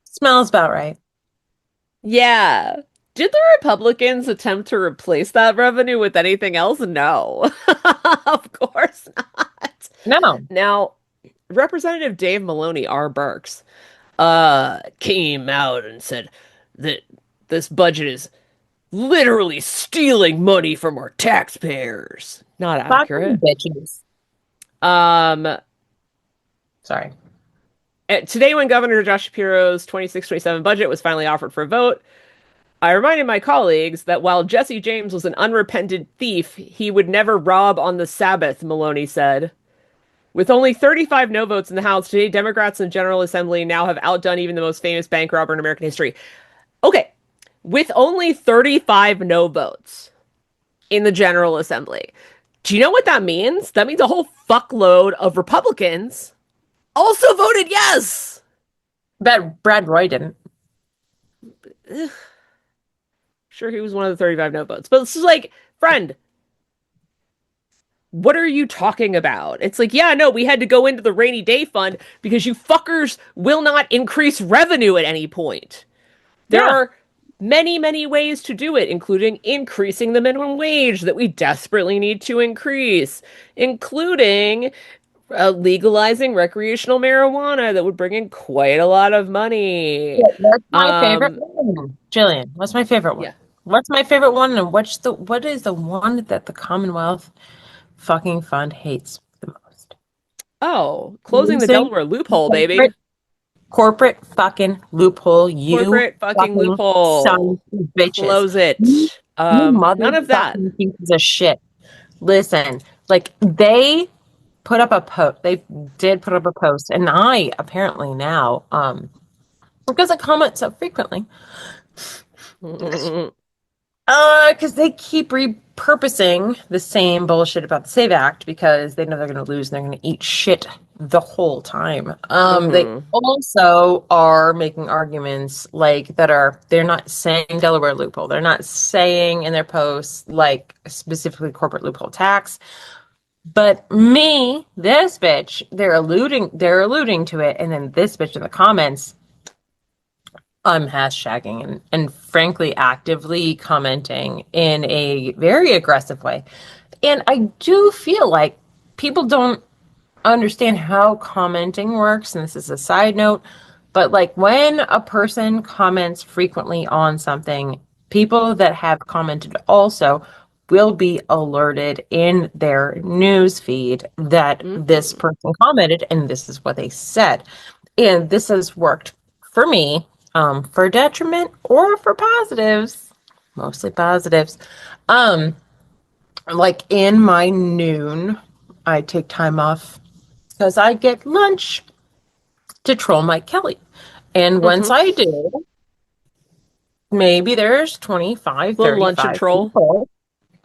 B: Smells about right.
A: Yeah. Did the Republicans attempt to replace that revenue with anything else? No. Of course not.
B: No.
A: Now, Representative Dave Maloney R. Burks came out and said that this budget is literally stealing money from our taxpayers. Not
B: Fucking
A: accurate.
B: bitches.
A: Um,
B: Sorry.
A: Today, when Governor Josh Shapiro's 26-27 budget was finally offered for a vote, I reminded my colleagues that while Jesse James was an unrepentant thief, he would never rob on the Sabbath, Maloney said. With only 35 no votes in the House, today Democrats in the General Assembly now have outdone even the most famous bank robber in American history. Okay, with only 35 no votes in the General Assembly, do you know what that means? That means a whole fuckload of Republicans also voted yes.
B: Bet Brad Roy didn't.
A: Sure, he was one of the 35 no votes, but it's just like, friend, what are you talking about? It's like, yeah, no, we had to go into the rainy day fund because you fuckers will not increase revenue at any point. There
B: Yeah.
A: are many, many ways to do it, including increasing the minimum wage that we desperately need to increase, including legalizing recreational marijuana that would bring in quite a lot of money.
B: What's my favorite
A: Um,
B: one? Jillian, what's my favorite one?
A: yeah.
B: What's my favorite one, and what is the one that the Commonwealth fucking fund hates the most?
A: Oh, closing the
B: Losing
A: Delaware loophole, baby.
B: corporate corporate fucking loophole, you
A: Corporate fucking
B: fucking sons
A: loophole.
B: of bitches.
A: Close
B: You,
A: it.
B: you
A: None of that.
B: motherfucking pieces of shit. Listen, like, they put up a post. They did put up a post, and I apparently now, because I comment so frequently, because they keep repurposing the same bullshit about the Save Act because they know they're going to lose and they're going to eat shit the whole time. They
A: Hmm.
B: also are making arguments like they're not saying Delaware loophole. They're not saying in their posts like specifically corporate loophole tax. But me, this bitch, they're alluding to it, and then this bitch in the comments, I'm hashtagging and frankly actively commenting in a very aggressive way. And I do feel like people don't understand how commenting works, and this is a side note, but like, when a person comments frequently on something, people that have commented also will be alerted in their news feed that this
A: Hmm.
B: person commented and this is what they said. And this has worked for me, for detriment or for positives, mostly positives. Um, like, in my noon, I take time off because I get lunch to troll Mike Kelly. And once
A: Hmm.
B: I do, maybe there's 25,
A: Little lunch and
B: 35
A: troll.
B: people.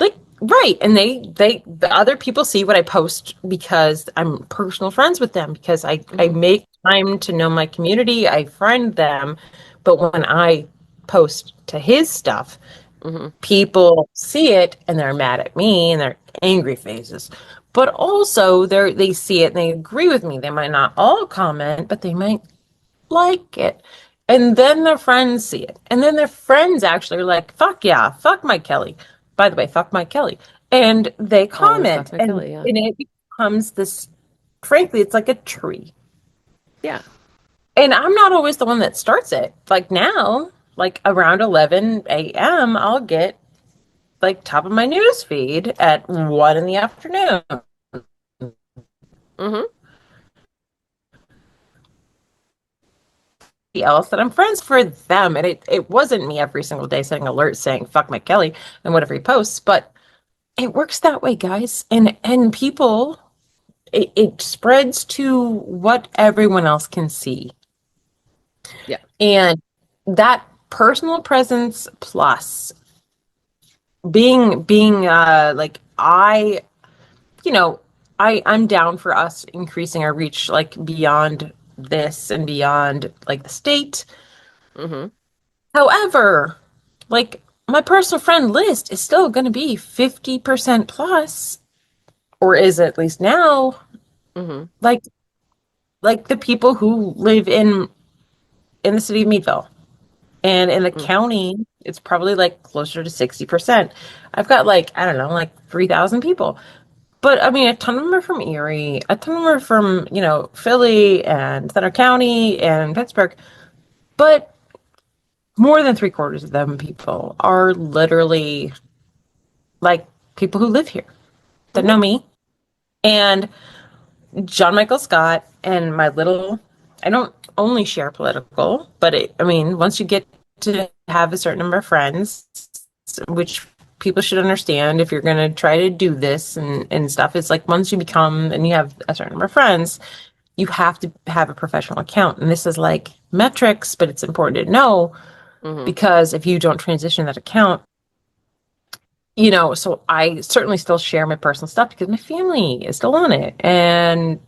B: Like, right. And the other people see what I post because I'm personal friends with them, because I
A: Hmm.
B: make time to know my community. I friend them. But when I post to his stuff,
A: Mm-hmm.
B: People see it and they're mad at me and they're angry faces. But also they see it and they agree with me. They might not all comment, but they might like it. And then their friends see it. And then their friends actually are like, fuck yeah, fuck Mike Kelly. By the way, fuck Mike Kelly. And they
A: Always
B: comment
A: fuck my
B: and,
A: Kelly, yeah.
B: and it becomes this, frankly, it's like a tree.
A: Yeah.
B: And I'm not always the one that starts it. Like now, like around 11 a.m., I'll get like top of my news feed at 1 in the afternoon.
A: Mm-hmm.
B: Else that I'm friends for them. And it wasn't me every single day setting alerts saying fuck Mike Kelly and whatever he posts, but it works that way, guys. And people it spreads to what everyone else can see.
A: Yeah.
B: And that personal presence plus being like you know, I'm down for us increasing our reach like beyond this and beyond like the state.
A: Mm-hmm.
B: However, like my personal friend list is still going to be 50% plus, or is at least now,
A: Mm-hmm.
B: like the people who live in the city of Meadville. And in the
A: Mm.
B: county, it's probably like closer to 60%. I've got like, I don't know, like 3,000 people. But I mean, a ton of them are from Erie, a ton of them are from, Philly and Center County and Pittsburgh. But more than three-quarters of them people are literally like people who live here that
A: Mm-hmm.
B: know me. And John Michael Scott and my little, I don't only share political, but I mean, once you get to have a certain number of friends, which people should understand if you're going to try to do this and stuff, it's like once you become and you have a certain number of friends, you have to have a professional account. And this is like metrics, but it's important to know
A: Mm-hmm.
B: because if you don't transition that account, so I certainly still share my personal stuff because my family is still on it. And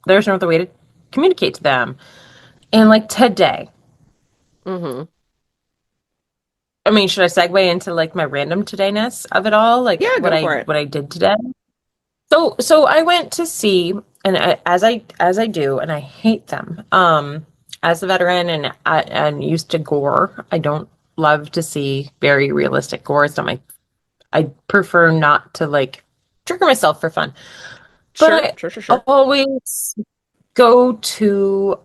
B: there's no other way to communicate to them. And like today,
A: Mm-hmm.
B: I mean, should I segue into like my random todayness of it all, like
A: Yeah,
B: what
A: go
B: I
A: for it.
B: what I did today? So I went to see, and as I do, and I hate them. As a veteran and used to gore, I don't love to see very realistic gore. It's not my. I prefer not to like trigger myself for fun. But
A: Sure,
B: I
A: sure, sure, sure.
B: always go to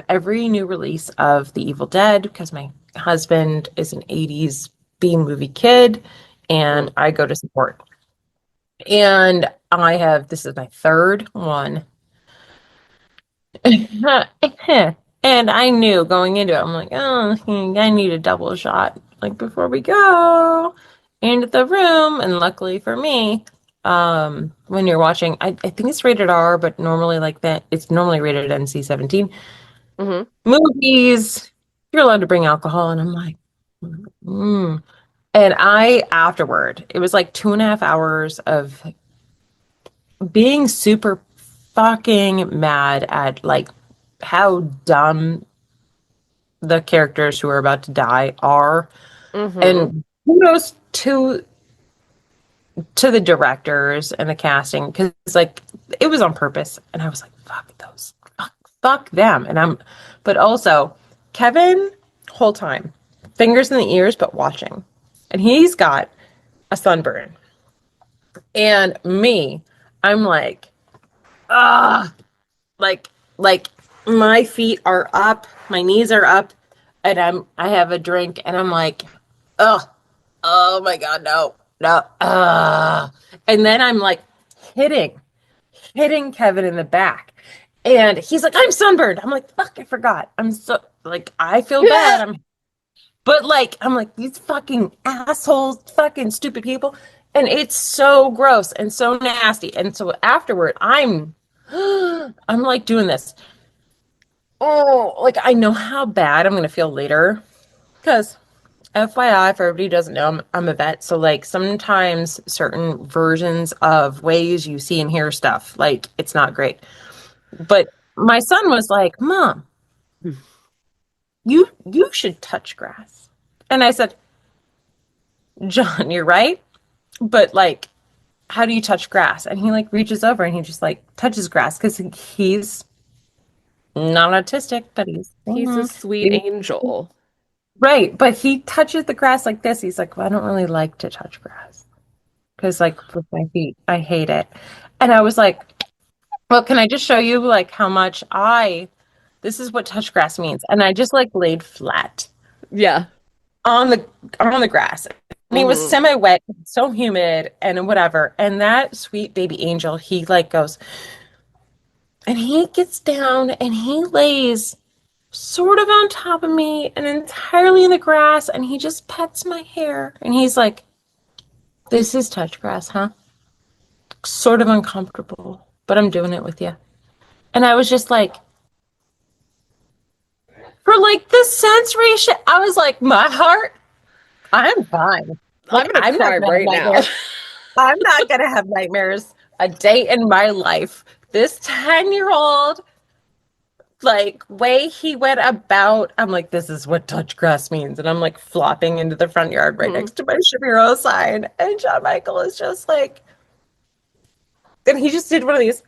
B: every new release of The Evil Dead because my husband is an 80s B movie kid and
A: Mm.
B: I go to support. And this is my third one. And I knew going into it, I'm like, oh, I need a double shot, like before we go into the room. And luckily for me, when you're watching, I think it's rated R, but normally like that, it's normally rated NC-17.
A: Mm-hmm.
B: Movies, you're allowed to bring alcohol. And I'm like, mm. And afterward, it was like 2.5 hours of being super fucking mad at like how dumb the characters who are about to die are.
A: Mm-hmm.
B: And kudos to the directors and the casting because like it was on purpose. And I was like, fuck them. But also Kevin, whole time, fingers in the ears, but watching. And he's got a sunburn. And me, I'm like, ah, like my feet are up, my knees are up, and I have a drink, and I'm like, oh, oh my god, no, no, and then I'm like hitting, hitting Kevin in the back, and he's like, I'm sunburned. I'm like, fuck, I forgot. I'm so like, I feel bad. But like, I'm like these fucking assholes, fucking stupid people, and it's so gross and so nasty. And so afterward, I'm like doing this. Oh, like I know how bad I'm gonna feel later. Because FYI, for everybody who doesn't know, I'm a vet. So like sometimes certain versions of ways you see and hear stuff, like it's not great. But my son was like, Mom, you should touch grass. And I said, John, you're right, but like, how do you touch grass? And he like reaches over and he just like touches grass because he's not autistic, but he's
A: He's a sweet angel.
B: right. But he touches the grass like this. He's like, well, I don't really like to touch grass because like with my feet, I hate it. And I was like, well, can I just show you like how much this is what touch grass means. And I just like laid flat
A: Yeah.
B: on the grass. And he was
A: Hmm.
B: semi-wet, so humid and whatever. And that sweet baby angel, he like goes and he gets down and he lays sort of on top of me and entirely in the grass and he just pets my hair and he's like, this is touch grass, huh? Sort of uncomfortable, but I'm doing it with you. And I was just like, for like the sensory shit, I was like, my heart, I'm fine.
A: I'm
B: Like,
A: gonna
B: I'm not
A: cry
B: gonna have
A: right now.
B: nightmares. I'm not gonna have nightmares a day in my life. This 10-year-old, like, way he went about, I'm like, this is what touch grass means. And I'm like flopping into the front yard right
A: Mhm.
B: next to my Shapiro sign. And John Michael is just like, and he just did one of these.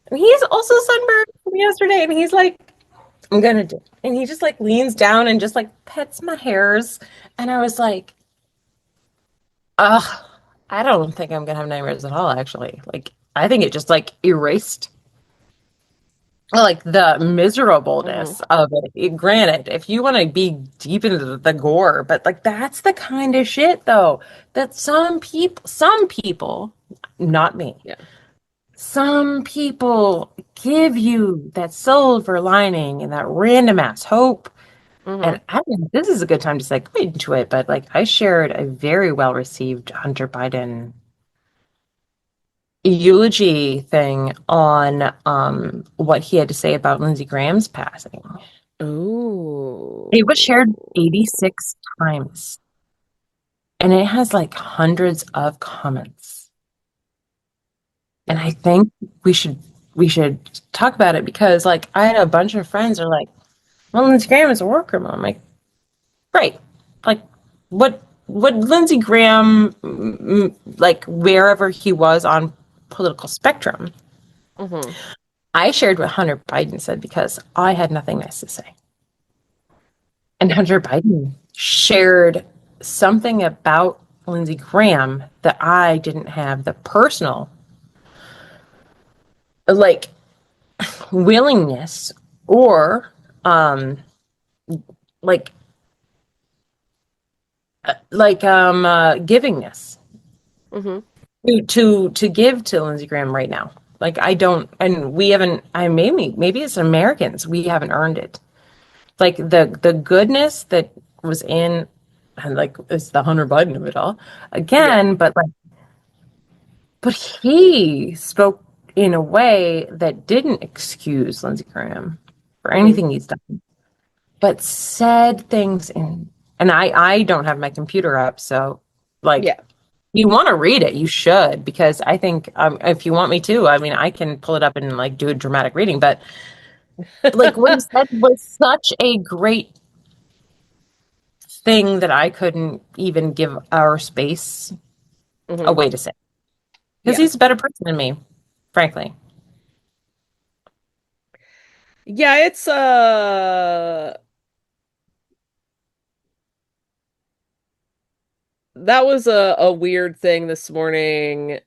B: And he's also sunburned from yesterday. And he's like, I'm gonna do it. And he just like leans down and just like pets my hairs. And I was like, ugh, I don't think I'm gonna have nightmares at all, actually. Like, I think it just like erased like the
A: Mhm.
B: miserableness of it. Granted, if you want to be deep into the gore, but like that's the kind of shit though that some people, not me,
A: Yeah.
B: some people give you that silver lining and that random ass hope. And
A: Mhm.
B: I mean, this is a good time to segue into it, but like I shared a very well received Hunter Biden eulogy thing on what he had to say about Lindsey Graham's passing.
A: Ooh.
B: It was shared 86 times and it has like hundreds of comments. And
A: Yeah.
B: I think we should we should talk about it because like I had a bunch of friends are like, well, Lindsey Graham is a war criminal. I'm like, great. Like what Lindsey Graham like wherever he was on political spectrum,
A: Mhm.
B: I shared what Hunter Biden said because I had nothing nice to say. And
A: Yeah.
B: Hunter Biden shared something about Lindsey Graham that I didn't have the personal, like, willingness or, um, like, givingness
A: Mhm.
B: to give to Lindsey Graham right now. Like, I don't, and we haven't, I maybe as Americans, we haven't earned it. Like, the goodness that was in, and like, it's the Hunter Biden of it all
A: Yeah.
B: again, but he spoke in a way that didn't excuse Lindsey Graham for
A: Mhm.
B: anything he's done, but said things in, and I don't have my computer up, so like
A: Yeah.
B: you want to read it, you should, because I think if you want me to, I mean, I can pull it up and like do a dramatic reading, but like what he said was such a great thing that I couldn't even give our space a
A: Mhm.
B: way to say because
A: Yeah.
B: he's a better person than me, frankly.
A: Yeah, it's that was a weird thing this morning.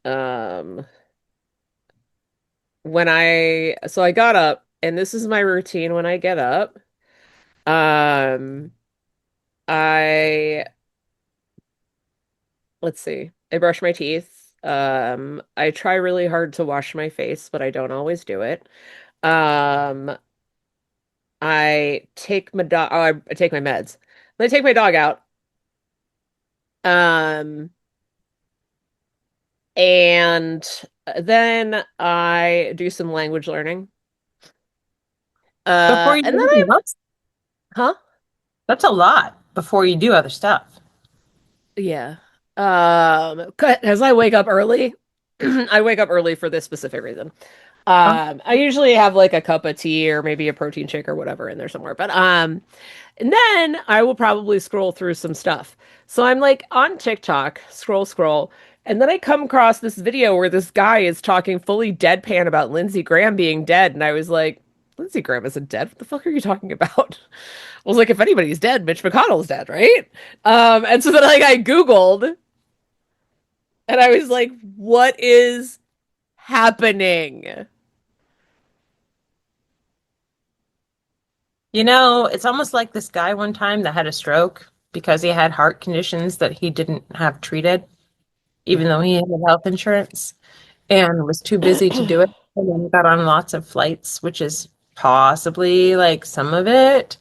A: When I got up, and this is my routine when I get up. Um I let's see. I brush my teeth. I try really hard to wash my face, but I don't always do it. Um I take my dog I take my meds. Then I take my dog out. Um and then I do some language learning.
B: Before you
A: And
B: do
A: then
B: anything else,
A: huh?
B: that's a lot before you do other stuff.
A: Yeah. 'Cause I wake up early. I wake up early for this specific reason.
B: Oh,
A: I usually have like a cup of tea or maybe a protein shake or whatever in there somewhere. But and then I will probably scroll through some stuff. So I'm like on TikTok, scroll, and then I come across this video where this guy is talking fully deadpan about Lindsey Graham being dead, and I was like, Lindsey Graham isn't dead. What the fuck are you talking about? I was like, if anybody's dead, Mitch McConnell's dead, right? And so then like I Googled and I was like, what is happening?
B: it's almost like this guy one time that had a stroke because he had heart conditions that he didn't have treated, even though he had health insurance and was too busy to do it. And then got on lots of flights, which is possibly like some of it.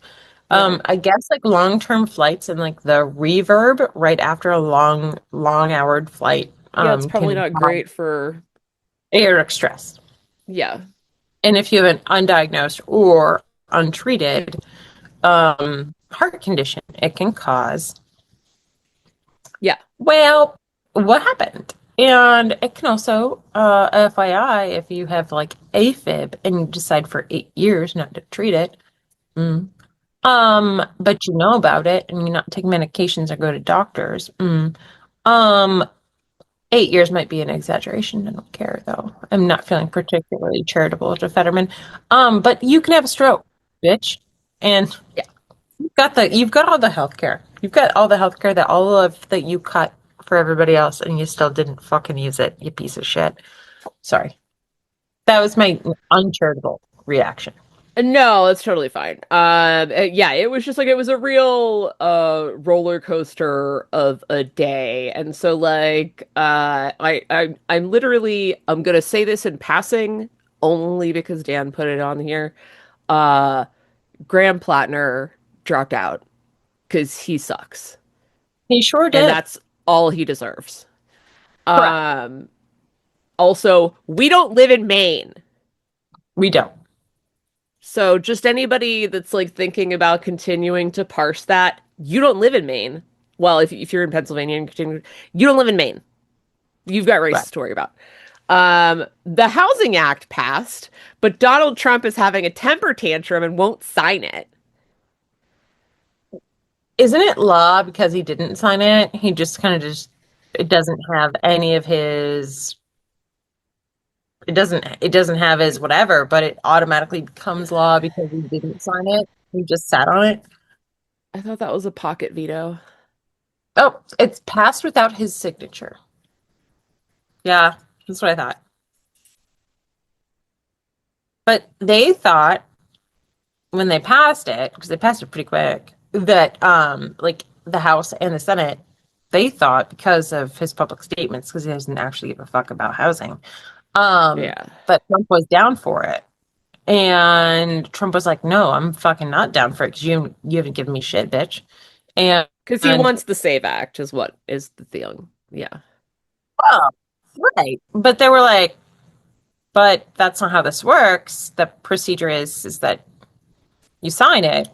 A: Yeah.
B: I guess like long-term flights and like the reverb right after a long-houred flight
A: Yeah, it's probably
B: can
A: not
B: cause
A: great for,
B: aortic stress.
A: yeah.
B: And if you have an undiagnosed or untreated heart condition, it can cause,
A: Yeah.
B: well, what happened? And it can also, FYI, if you have like AFib and you decide for 8 years not to treat it, mm, but you know about it and you not take medications or go to doctors, um, 8 years might be an exaggeration. I don't care though. I'm not feeling particularly charitable to Fetterman. But you can have a stroke, bitch, and
A: Yeah.
B: you've got all the health care. You've got all the health care that all of that you cut for everybody else, and you still didn't fucking use it, you piece of shit. Sorry. That was my uncharitable reaction.
A: No, it's totally fine. Yeah, it was just like it was a real roller coaster of a day. And so like I'm literally I'm gonna say this in passing only because Dan put it on here. Uh Graham Plattner dropped out because he sucks.
B: He sure
A: And
B: did.
A: that's all he deserves.
B: Correct.
A: Um Also, we don't live in Maine.
B: We don't.
A: So just anybody that's like thinking about continuing to parse that, you don't live in Maine. Well, if you're in Pennsylvania and continue, you don't live in Maine. You've got races
B: Correct.
A: to worry about. The Housing Act passed, but Donald Trump is having a temper tantrum and won't sign it.
B: Isn't it law because he didn't sign it? He just kind of just it doesn't have any of his it doesn't have his whatever, but it automatically becomes law because he didn't sign it. He just sat on it.
A: I thought that was a pocket veto.
B: Oh, it's passed without his signature. Yeah, that's what I thought. But they thought when they passed it, because they passed it pretty quick, that like the House and the Senate, they thought because of his public statements, because he doesn't actually give a fuck about housing,
A: Yeah.
B: that Trump was down for it. And Trump was like, "No, I'm fucking not down for it because you haven't given me shit, bitch." And,
A: Because he
B: and
A: wants the SAVE Act, is what is the thing. Yeah.
B: well, right, but they were like, "But that's not how this works. The procedure is that you sign it,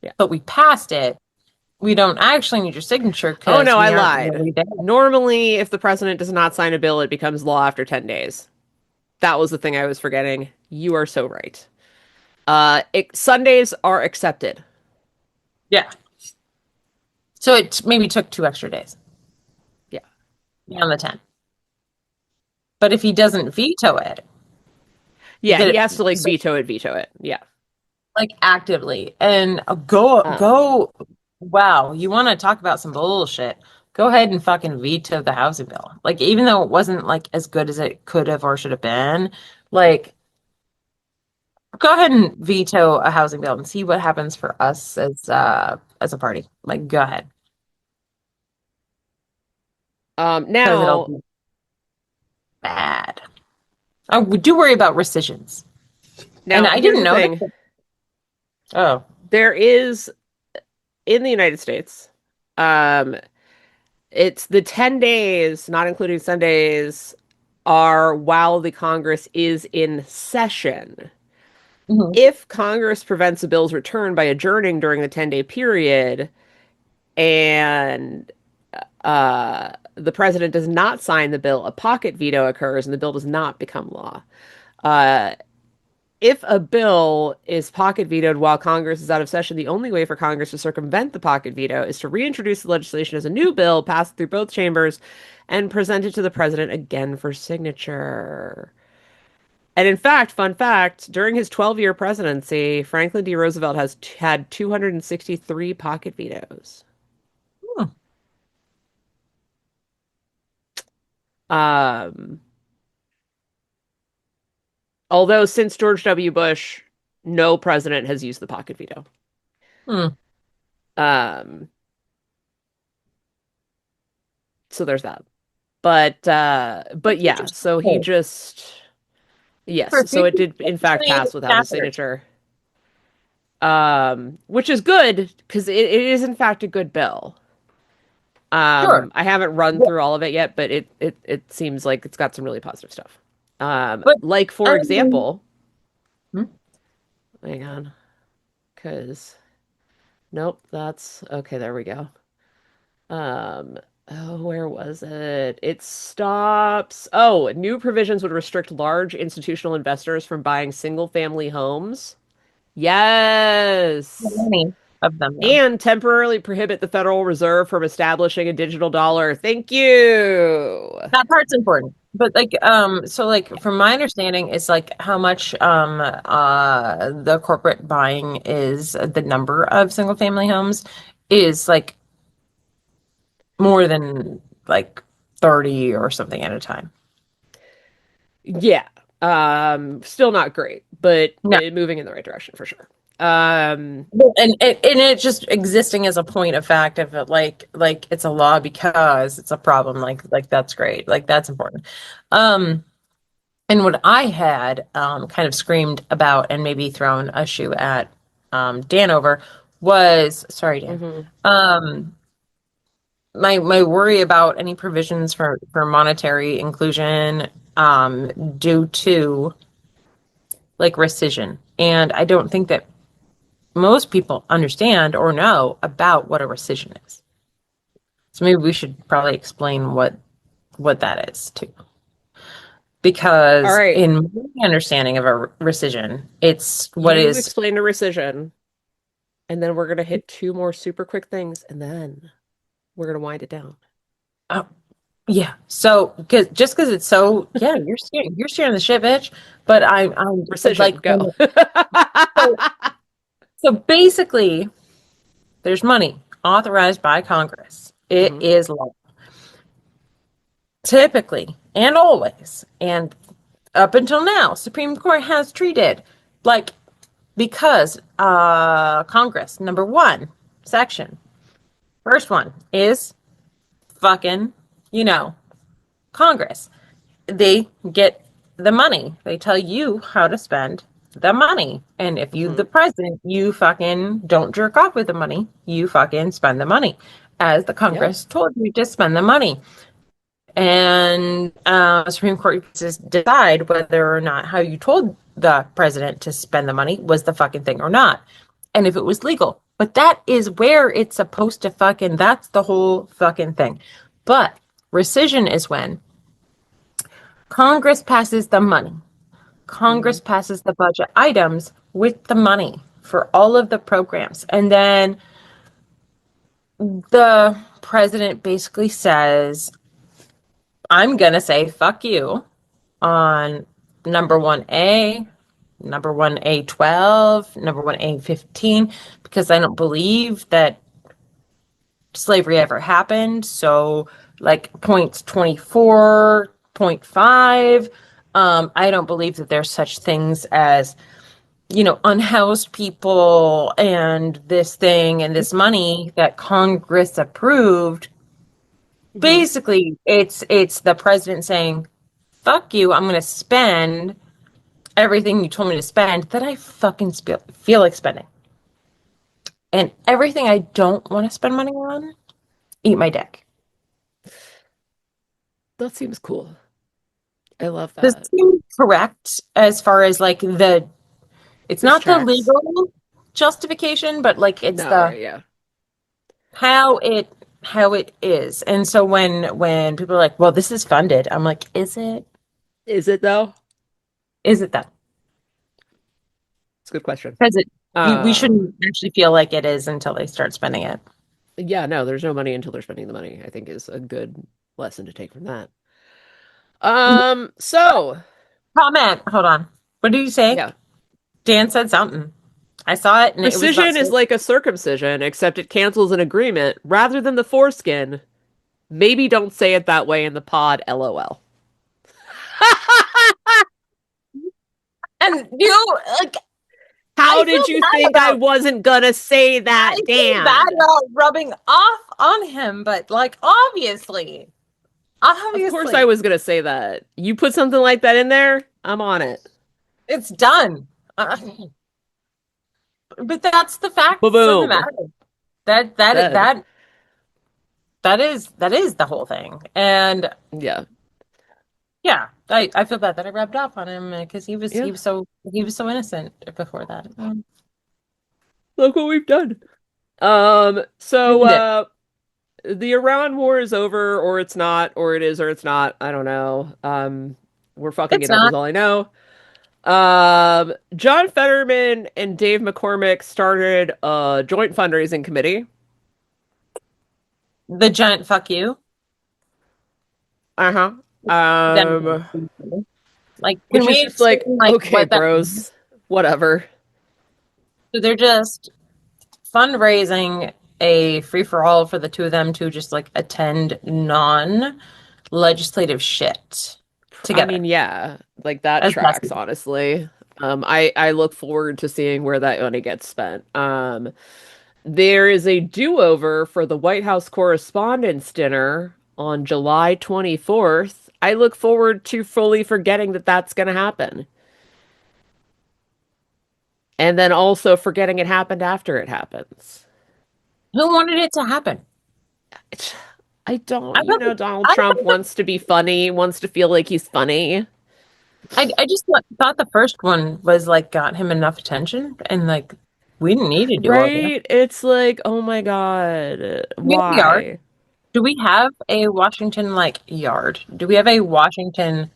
A: Yeah.
B: but we passed it. We don't actually need your signature
A: Oh
B: because
A: no, I
B: we aren't
A: lied.
B: really there."
A: Normally, if the president does not sign a bill, it becomes law after 10 days. That was the thing I was forgetting. You are so right. Sundays are accepted.
B: Yeah. So it maybe took 2 extra days
A: Yeah.
B: on the 10. But if he doesn't veto it,
A: Yeah, he
B: that
A: has to like
B: so
A: veto it. Yeah.
B: like actively and go
A: Um,
B: go wow, you want to talk about some bullshit, go ahead and fucking veto the housing bill, like even though it wasn't like as good as it could have or should have been, like go ahead and veto a housing bill and see what happens for us as a party, like go ahead, because it'll
A: Now,
B: be bad. I do worry about rescissions, and I
A: here's
B: didn't
A: the
B: know
A: thing.
B: that. Oh.
A: There is in the United States, um, it's the 10 days, not including Sundays, are while the Congress is in session.
B: Mhm.
A: If Congress prevents a bill's return by adjourning during the 10-day period, and the president does not sign the bill, a pocket veto occurs and the bill does not become law. Uh, if a bill is pocket vetoed while Congress is out of session, the only way for Congress to circumvent the pocket veto is to reintroduce the legislation as a new bill, pass it through both chambers, and present it to the president again for signature. And in fact, fun fact, during his 12-year presidency, Franklin D. Roosevelt has had 263 pocket vetoes.
B: Hmm.
A: Um, Although since George W. Bush, no president has used the pocket veto.
B: Hmm.
A: Um, so there's that. But
B: That's
A: yeah, so he
B: interesting.
A: just
B: For
A: yes, so it
B: future
A: did in fact pass without his
B: chapters.
A: signature. Which is good because it is in fact a good bill.
B: Sure.
A: I haven't run
B: Yeah.
A: through all of it yet, but it seems like it's got some really positive stuff.
B: But
A: Like
B: I
A: for
B: mean,
A: example,
B: hmm?
A: hang on, because nope, that's okay, there we go. Um, oh, where was it? It stops. Oh, new provisions would restrict large institutional investors from buying single-family homes. Yes.
B: Many of them, though.
A: And temporarily prohibit the Federal Reserve from establishing a digital dollar. Thank you.
B: That part's important. But like, so like from my understanding, it's like how much the corporate buying is the number of single family homes is like more than like 30 or something at a time.
A: Yeah. Still not great, but
B: No.
A: moving in the right direction for sure. Um,
B: And it just existing as a point of fact of it like it's a law because it's a problem like that's great. Like that's important. Um And what I had kind of screamed about and maybe thrown a shoe at Dan over was, sorry, Dan,
A: mhm,
B: um, my worry about any provisions for monetary inclusion due to like rescission. And I don't think that most people understand or know about what a rescission is. So maybe we should probably explain what that is too.
A: All
B: Because
A: right.
B: in my understanding of a rescission, it's what
A: You
B: is.
A: explained a rescission, and then we're gonna hit two more super quick things, and then we're gonna wind it down.
B: Oh, yeah. So, because it's so, yeah, you're steering the ship, bitch. But I'm like,
A: Rescission, go.
B: so, so basically, there's money authorized by Congress. It
A: hmm
B: is law, typically and always, and up until now, Supreme Court has treated like because Congress number one section first one is fucking you know Congress. They get the money. They tell you how to spend the money. And if you,
A: hmm
B: the president, you fucking don't jerk off with the money, you fucking spend the money as the
A: Yep.
B: Congress told you to spend the money. And Supreme Court just decide whether or not how you told the president to spend the money was the fucking thing or not. And if it was legal. But that is where it's supposed to fucking, that's the whole fucking thing. But rescission is when Congress passes the money.
A: hmm
B: Congress passes the budget items with the money for all of the programs. And then the president basically says, I'm going to say fuck you on number 1A, number 1A12, number 1A15, because I don't believe that slavery ever happened. So, like, points 24.5. I don't believe that there's such things as unhoused people and this thing and this money that Congress approved.
A: hmm
B: Basically, it's the president saying, "Fuck you! I'm going to spend everything you told me to spend that I fucking feel like spending, and everything I don't want to spend money on, eat my dick."
A: That seems cool. I love
B: Does it
A: that.
B: seem correct as far as like the? It's
A: This
B: not the
A: tracks.
B: legal justification, but like it's
A: No,
B: the
A: right, yeah.
B: how it. how it is. And so when people are like, "Well, this is funded," I'm like, "Is it?
A: Is it though?
B: Is it though?"
A: It's a good question.
B: Because we
A: Um,
B: shouldn't actually feel like it is until they start spending it.
A: yeah, no, there's no money until they're spending the money, I think is a good lesson to take from that. So
B: Comment. Hold on. What did you say?
A: yeah.
B: Dan said something. I saw it and it was about
A: Precision is like a circumcision, except it cancels an agreement rather than the foreskin. Maybe don't say it that way in the pod, lol.
B: and you like I
A: How
B: feel
A: did you
B: bad
A: think I
B: about
A: wasn't gonna say
B: I
A: that,
B: feel bad
A: Dan?
B: about rubbing off on him, but like
A: Of course I
B: obviously,
A: was gonna say that. You put something like that in there, I'm on it.
B: it's done. But that's the facts of the
A: Ba-boom.
B: matter. That that
A: Dead.
B: that that is the whole thing. And
A: Yeah.
B: yeah, I feel bad that I rubbed off on him because
A: Yeah.
B: he was so innocent before that.
A: Look what we've done. So
B: Ruined it.
A: the Iran war is over, or it's not, or it is, or it's not. I don't know. We're fucking
B: It's
A: it up is
B: not
A: all I know. John Fetterman and Dave McCormick started a joint fundraising committee.
B: the giant fuck you.
A: Uh-huh.
B: Then
A: Um,
B: like, can
A: which is
B: we
A: just
B: explain
A: like,
B: like
A: okay,
B: what that means?
A: bros, whatever.
B: So they're just fundraising a free for all for the two of them to just like attend non-legislative shit
A: I
B: together
A: mean, yeah, like that
B: as
A: tracks,
B: besties.
A: honestly. I look forward to seeing where that money gets spent. There is a do-over for the White House Correspondents' Dinner on July 24th. I look forward to fully forgetting that that's going to happen. And then also forgetting it happened after it happens.
B: Who wanted it to happen?
A: It's- I don't,
B: I
A: you
B: don't
A: know,
B: think,
A: Donald
B: I don't
A: Trump
B: think that,
A: wants to be funny, wants to feel like he's funny.
B: I just thought the first one was like got him enough attention and like we didn't need to do all that.
A: Right? It's like, oh my God,
B: Do we have a yard?
A: why?
B: Do we have a Washington like yard? Do we have a Washington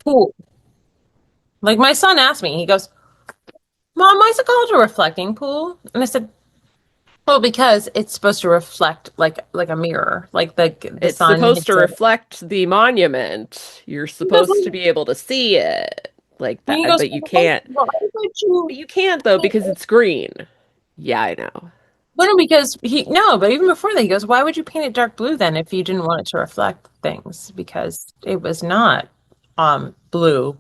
B: pool? Like my son asked me, he goes, "Mom, why is it called a reflecting pool?" And I said, "Well, because it's supposed to reflect like a mirror, like the
A: It's
B: sun
A: supposed to
B: hits it."
A: reflect the monument. You're
B: He goes,
A: supposed to be able to see it like
B: and he
A: that,
B: goes,
A: but you can't.
B: "Why would you?"
A: But you can't though because it's green. Yeah, I know.
B: Well, no, because he no, but even before that, he goes, "Why would you paint it dark blue then if you didn't want it to reflect things?" Because it was not blue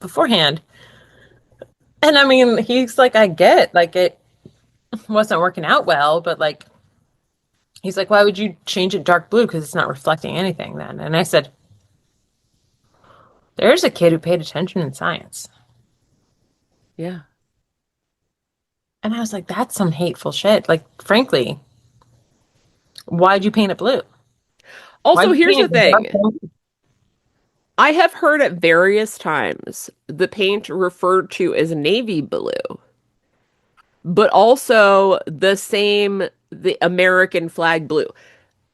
B: beforehand. And I mean, he's like, I get like it wasn't working out well, but like he's like, why would you change it dark blue? Because it's not reflecting anything then. And I said, there's a kid who paid attention in science.
A: Yeah.
B: And I was like, that's some hateful shit. Like, frankly, why'd you paint it blue?
A: Also,
B: Why'd you
A: here's the
B: paint it dark
A: thing.
B: blue?
A: I have heard at various times the paint referred to as navy blue, but also the American flag blue.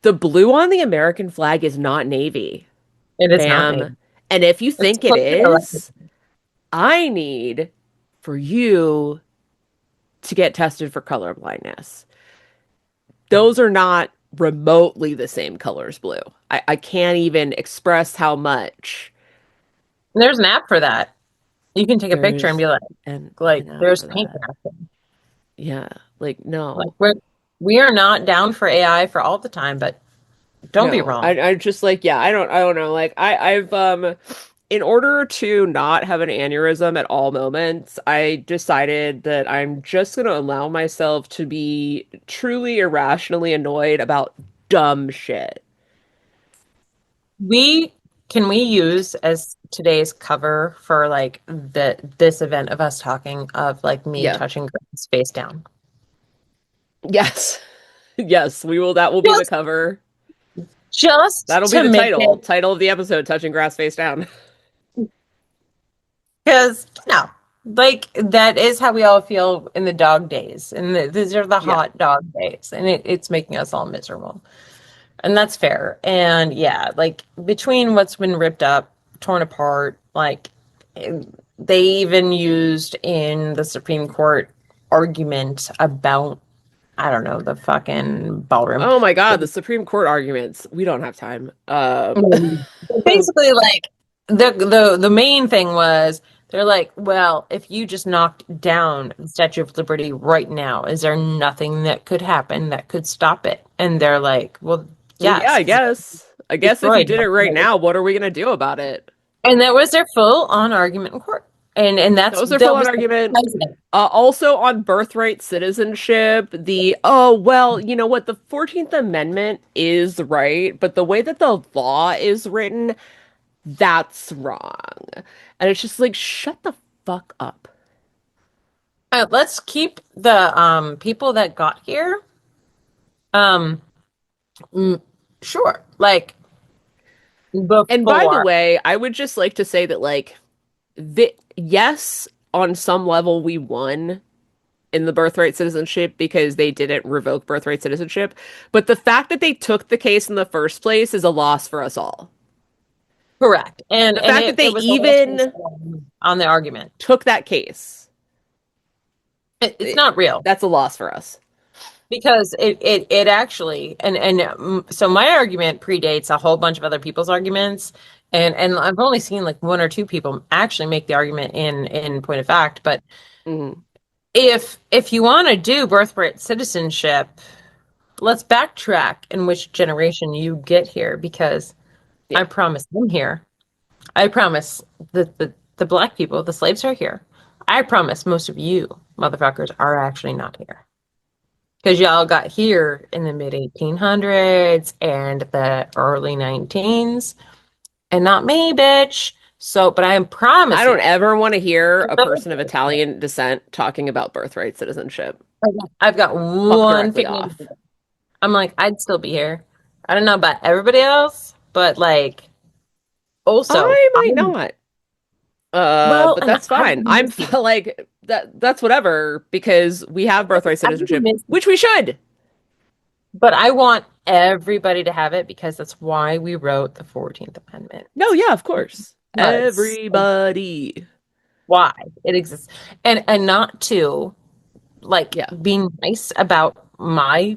A: The blue on the American flag is not navy,
B: It is not
A: fam.
B: navy.
A: And if you
B: It's
A: think it
B: closer to like
A: is, I need for you to get tested for color blindness. Those are not remotely the same colors blue. I can't even express how much
B: there's an app for that. You can take a picture and
A: there's
B: be
A: an
B: like
A: app
B: there's
A: for
B: paint
A: that.
B: action.
A: Yeah, like
B: Like
A: no.
B: we are not down for AI for all the time, but don't be
A: No.
B: wrong.
A: I just like yeah, I don't know. Like I've in order to not have an aneurysm at all moments, I decided that I'm just going to allow myself to be truly irrationally annoyed about dumb shit.
B: We can we use as today's cover for like this event of us talking of like me
A: Yeah.
B: touching Grace face down.
A: Yes. Yes, we will that will be the
B: Just
A: cover.
B: just
A: That'll be
B: to
A: the
B: make it
A: title of the episode, Touching Grass Face Down.
B: because no. Like that is how we all feel in the dog days, and these are the
A: Yeah.
B: hot dog days, and it's making us all miserable. And that's fair. And yeah, like between what's been ripped up, torn apart, like they even used in the Supreme Court argument about, I don't know, the fucking ballroom.
A: Oh my God, the Supreme Court arguments. We don't have time.
B: Basically, like the main thing was they're like, well, if you just knocked down the Statue of Liberty right now, is there nothing that could happen that could stop it? And they're like, well,
A: Well, yeah,
B: yes,
A: I
B: 'cause
A: guess. I
B: it's
A: guess if you
B: destroyed.
A: did it right now, what are we gonna do about it?
B: And that was their full on argument in court. And
A: That
B: that's
A: was their
B: that
A: full-on
B: was the
A: argument.
B: president.
A: Also on birthright citizenship, well, you know what? The 14th Amendment is right, but the way that the law is written, that's wrong. And it's just like, shut the fuck up.
B: Let's keep the people that got here. Um, mm, sure, like
A: And by the
B: before.
A: way, I would just like to say that, like, yes, on some level, we won in the birthright citizenship because they didn't revoke birthright citizenship. But the fact that they took the case in the first place is a loss for us all.
B: Correct.
A: The
B: And
A: fact that
B: it
A: they
B: was also
A: even
B: on the argument.
A: took that case,
B: It's
A: it,
B: not real
A: that's a loss for us.
B: because it actually so my argument predates a whole bunch of other people's arguments, and I've only seen like one or two people actually make the argument in point of fact. But
A: Mhm.
B: if you want to do birthright citizenship, let's backtrack in which generation you get here, because I
A: Yeah.
B: promise I'm here. I promise the black people, the slaves are here. I promise most of you motherfuckers are actually not here. Because y'all got here in the mid 1800s and the early 19s, and not me, bitch. So, but I
A: I
B: promise
A: don't
B: you,
A: ever want to hear a person of Italian descent talking about birthright citizenship.
B: I've got
A: Fuck
B: one
A: directly
B: family.
A: off.
B: I'm like, I'd still be here. I don't know about everybody else, but like, also,
A: I might not.
B: well,
A: But
B: and
A: that's
B: I would
A: fine. I'm
B: miss you.
A: like that's whatever because we have birthright
B: I would
A: citizenship,
B: miss you.
A: which we should.
B: But I want everybody to have it because that's why we wrote the 14th Amendment.
A: No, yeah, of course.
B: Because
A: Everybody.
B: why it exists. And not to like
A: Yeah.
B: being nice about my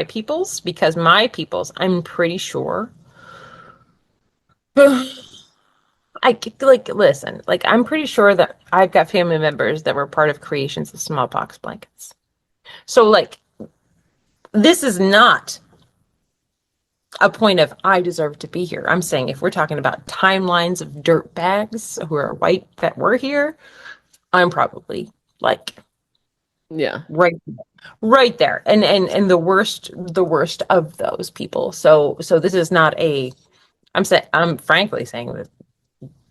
B: peoples, because my peoples, I'm pretty sure like listen, like I'm pretty sure that I've got family members that were part of creations of smallpox blankets. So like this is not a point of I deserve to be here. I'm saying if we're talking about timelines of dirt bags who are white that were here, I'm probably like
A: Yeah.
B: right right there. And the worst of those people. So this is not a I'm frankly saying that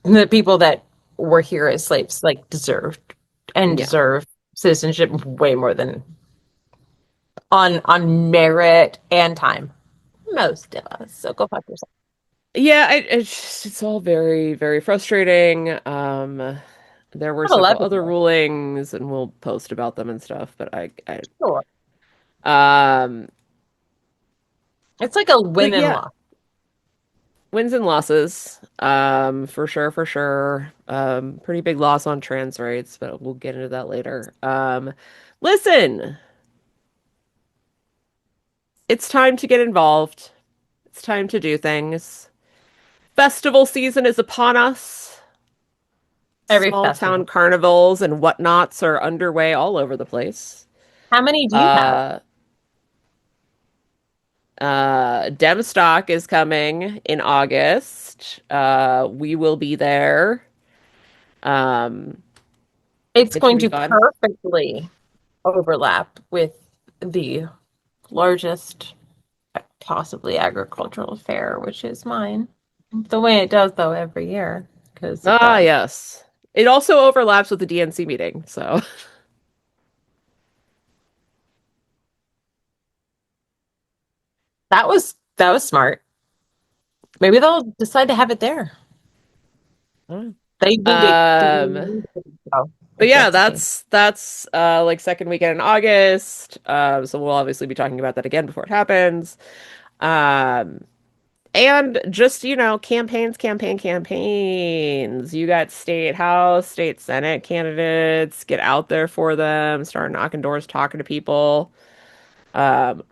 B: the people that were here as slaves like
A: Yeah.
B: deserve citizenship way more than on merit and time. Most of us. So go fuck yourself.
A: Yeah, it's all very, very frustrating. There were
B: Not a lot
A: several
B: of
A: other
B: people.
A: rulings and we'll post about them and stuff, but
B: Sure.
A: um
B: It's like a
A: but
B: win and
A: yeah,
B: loss.
A: wins and losses. For sure, for sure. Pretty big loss on trans rights, but we'll get into that later. Listen, it's time to get involved. It's time to do things. Festival season is upon us.
B: Every
A: Small town
B: festival.
A: carnivals and whatnots are underway all over the place.
B: How many do you have?
A: Uh, Demstock is coming in August. We will be there. Um,
B: It's
A: it should
B: going
A: be
B: to
A: fun.
B: perfectly overlap with the largest possibly agricultural fair, which is mine. The way it does though every year, because it
A: Ah,
B: does.
A: yes. It also overlaps with the DNC meeting, so
B: That was smart. Maybe they'll decide to have it there. They need to.
A: um But
B: if
A: yeah,
B: that's the case.
A: that's like second weekend in August. So we'll obviously be talking about that again before it happens. Um, and just, campaigns. You got state house, state senate candidates. Get out there for them. Start knocking doors, talking to people. Um,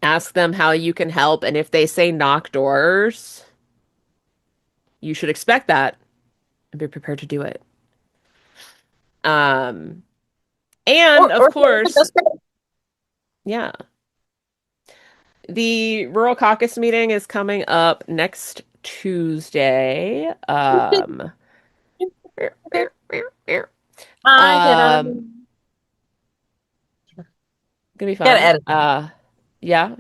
A: Ask them how you can help, and if they say knock doors, you should expect that and be prepared to do it. Um, and of
B: Or
A: course,
B: just kidding.
A: yeah, the rural caucus meeting is coming up next Tuesday.
B: I get
A: Um,
B: on.
A: gonna be
B: Gotta
A: fun.
B: edit.
A: Yeah,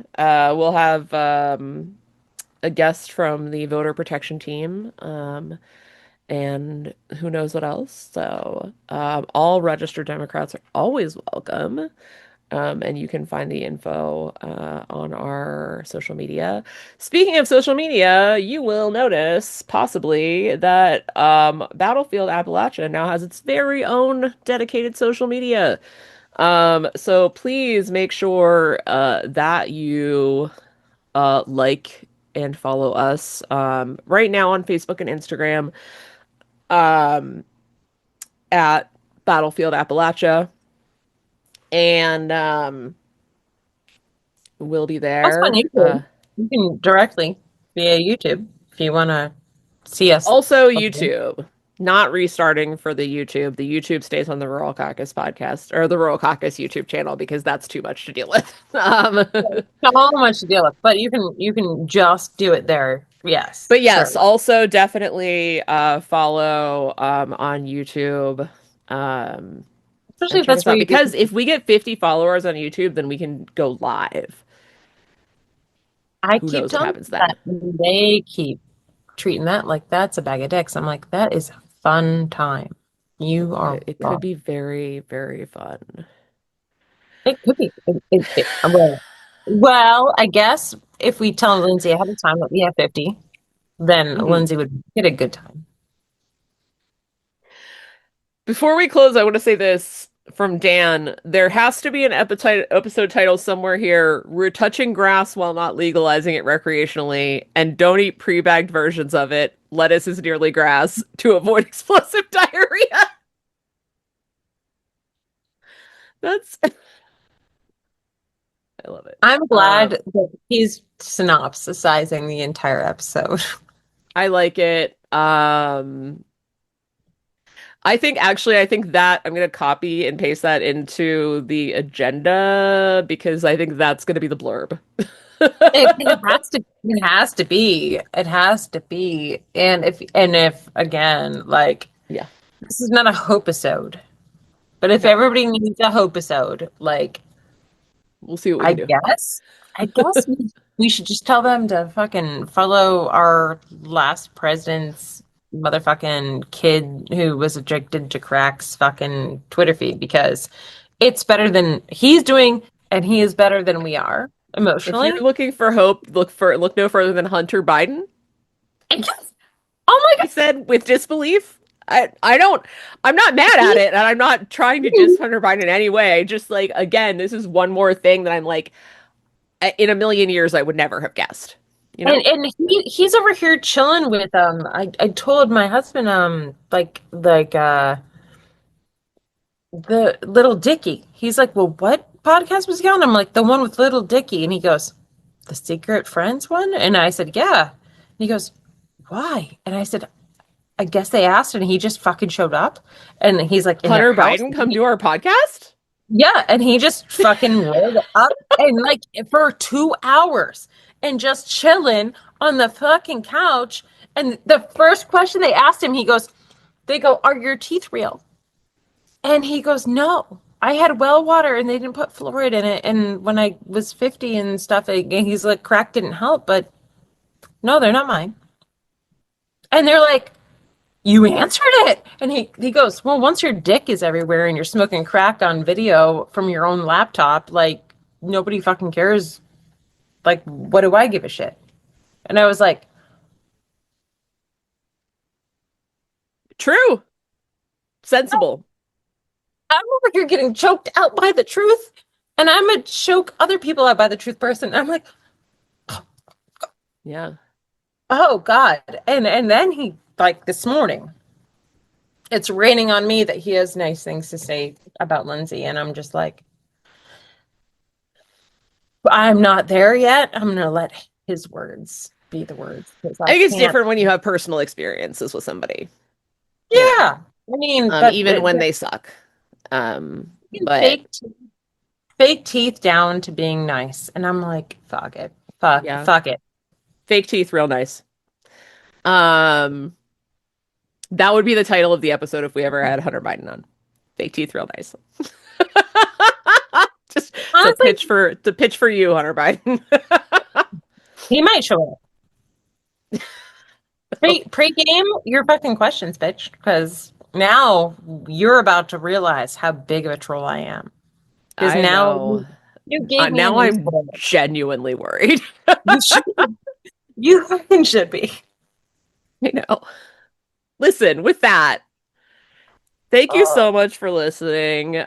A: we'll have a guest from the voter protection team. And who knows what else. So, all registered Democrats are always welcome. And you can find the info on our social media. Speaking of social media, you will notice possibly that Battlefield Appalachia now has its very own dedicated social media. So please make sure that you like and follow us right now on Facebook and Instagram um, at Battlefield Appalachia. And we'll be
B: Also on
A: there.
B: YouTube. You can directly via YouTube if you want to see us.
A: Also, YouTube. Not restarting for the YouTube. The YouTube stays on the Rural Caucus podcast or the Rural Caucus YouTube channel because that's too much to deal with.
B: So much to deal with, but you can just do it there. Yes,
A: But yes,
B: sure.
A: also definitely follow on YouTube
B: Especially
A: and
B: if
A: check
B: that's
A: us
B: where
A: out
B: you get.
A: because if we get 50 followers on YouTube, then we can go live.
B: I
A: Who
B: keep
A: knows what
B: telling
A: happens
B: them that,
A: then?
B: and they keep treating that like that's a bag of dicks. I'm like, that is a fun time. You are
A: It could
B: wrong.
A: be very, very fun.
B: It could be. Well, I guess if we tell Lindsay ahead of time that we have 50, then
A: Mhm.
B: Lindsay would get a good time.
A: Before we close, I want to say this from Dan. There has to be an episode title somewhere here. We're touching grass while not legalizing it recreationally, and don't eat pre-bagged versions of it. Lettuce is nearly grass to avoid explosive diarrhea. That's I love it.
B: I'm glad that he's synopsisizing the entire episode.
A: I like it. I think that I'm gonna copy and paste that into the agenda because I think that's gonna be the blurb.
B: It has to. It has to be. It has to be. And if again, like
A: Yeah,
B: this is not a hope episode, but if
A: no,
B: everybody needs a hope episode, like
A: we'll see what we
B: I
A: can do.
B: guess, I guess we should just tell them to fucking follow our last president's motherfucking kid who was addicted to crack's fucking Twitter feed because it's better than he's doing, and he is better than we are
A: If you're
B: emotionally.
A: looking for hope, look no further than Hunter Biden.
B: I guess. Oh my
A: He said with disbelief. I don't I'm not mad at
B: God.
A: it, and I'm not trying to diss Hunter Biden in any way. Just like again, this is one more thing that I'm like in a million years I would never have guessed. You know?
B: And he's over here chilling with I told my husband the Little Dicky. He's like, "Well, what podcast was he on?" I'm like, "The one with Little Dicky." And he goes, "The Secret Friends one?" And I said, "Yeah." And he goes, "Why?" And I said, "I guess they asked and he just fucking showed up." And he's like in their
A: Hunter
B: house.
A: Biden come do our podcast?
B: Yeah, and he just fucking rolled up and like for 2 hours and just chilling on the fucking couch. And the first question they asked him, they go, "Are your teeth real?" And he goes, "No. I had well water and they didn't put fluoride in it. And when I was 50 and stuff, he's like, crack didn't help, but no, they're not mine." And they're like, "You answered it." And he goes, "Well, once your dick is everywhere and you're smoking crack on video from your own laptop, like nobody fucking cares. Like, what do I give a shit?" And I was like,
A: True. Sensible.
B: I'm over here getting choked out by the truth, and I'm a choke other people out by the truth person. I'm like,
A: Yeah.
B: oh God. And then he like this morning, it's raining on me that he has nice things to say about Lindsay, and I'm just like, I'm not there yet. I'm gonna let his words be the words because
A: I
B: I
A: think it's
B: can't.
A: different when you have personal experiences with somebody, you know,
B: Yeah, I mean, but
A: even when they suck. But
B: fake teeth down to being nice, and I'm like, fuck it,
A: yeah,
B: fuck it.
A: fake teeth, real nice. Um, that would be the title of the episode if we ever had Hunter Biden on. Fake teeth, real nice. Just
B: Honestly,
A: to pitch for you, Hunter Biden.
B: he might show up. Pre-game, your fucking questions, bitch, because now you're about to realize how big of a troll I am. Because
A: I
B: now
A: know.
B: you gave me a
A: Now
B: new
A: I'm
B: spoiler.
A: genuinely worried.
B: You should, you fucking should be.
A: I know. Listen, with that, thank you
B: Oh,
A: so much for listening.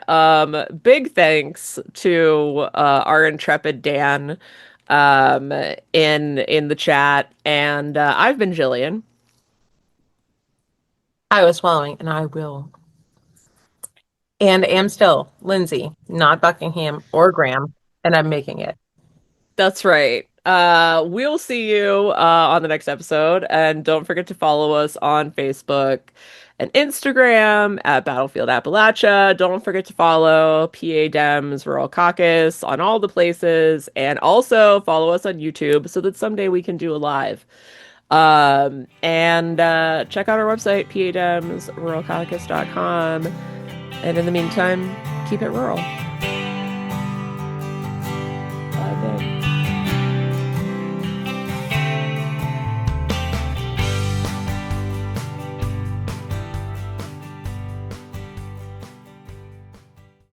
A: Big thanks to our intrepid Dan in the chat. And I've been Jillian.
B: I was swallowing, and I will. And am still Lindsay, not Buckingham or Graham, and I'm making it.
A: That's right. We'll see you on the next episode. And don't forget to follow us on Facebook and Instagram at Battlefield Appalachia. Don't forget to follow PA Dems Rural Caucus on all the places. And also follow us on YouTube so that someday we can do a live. And check out our website, pademsruralcaucus.com. And in the meantime, keep it rural.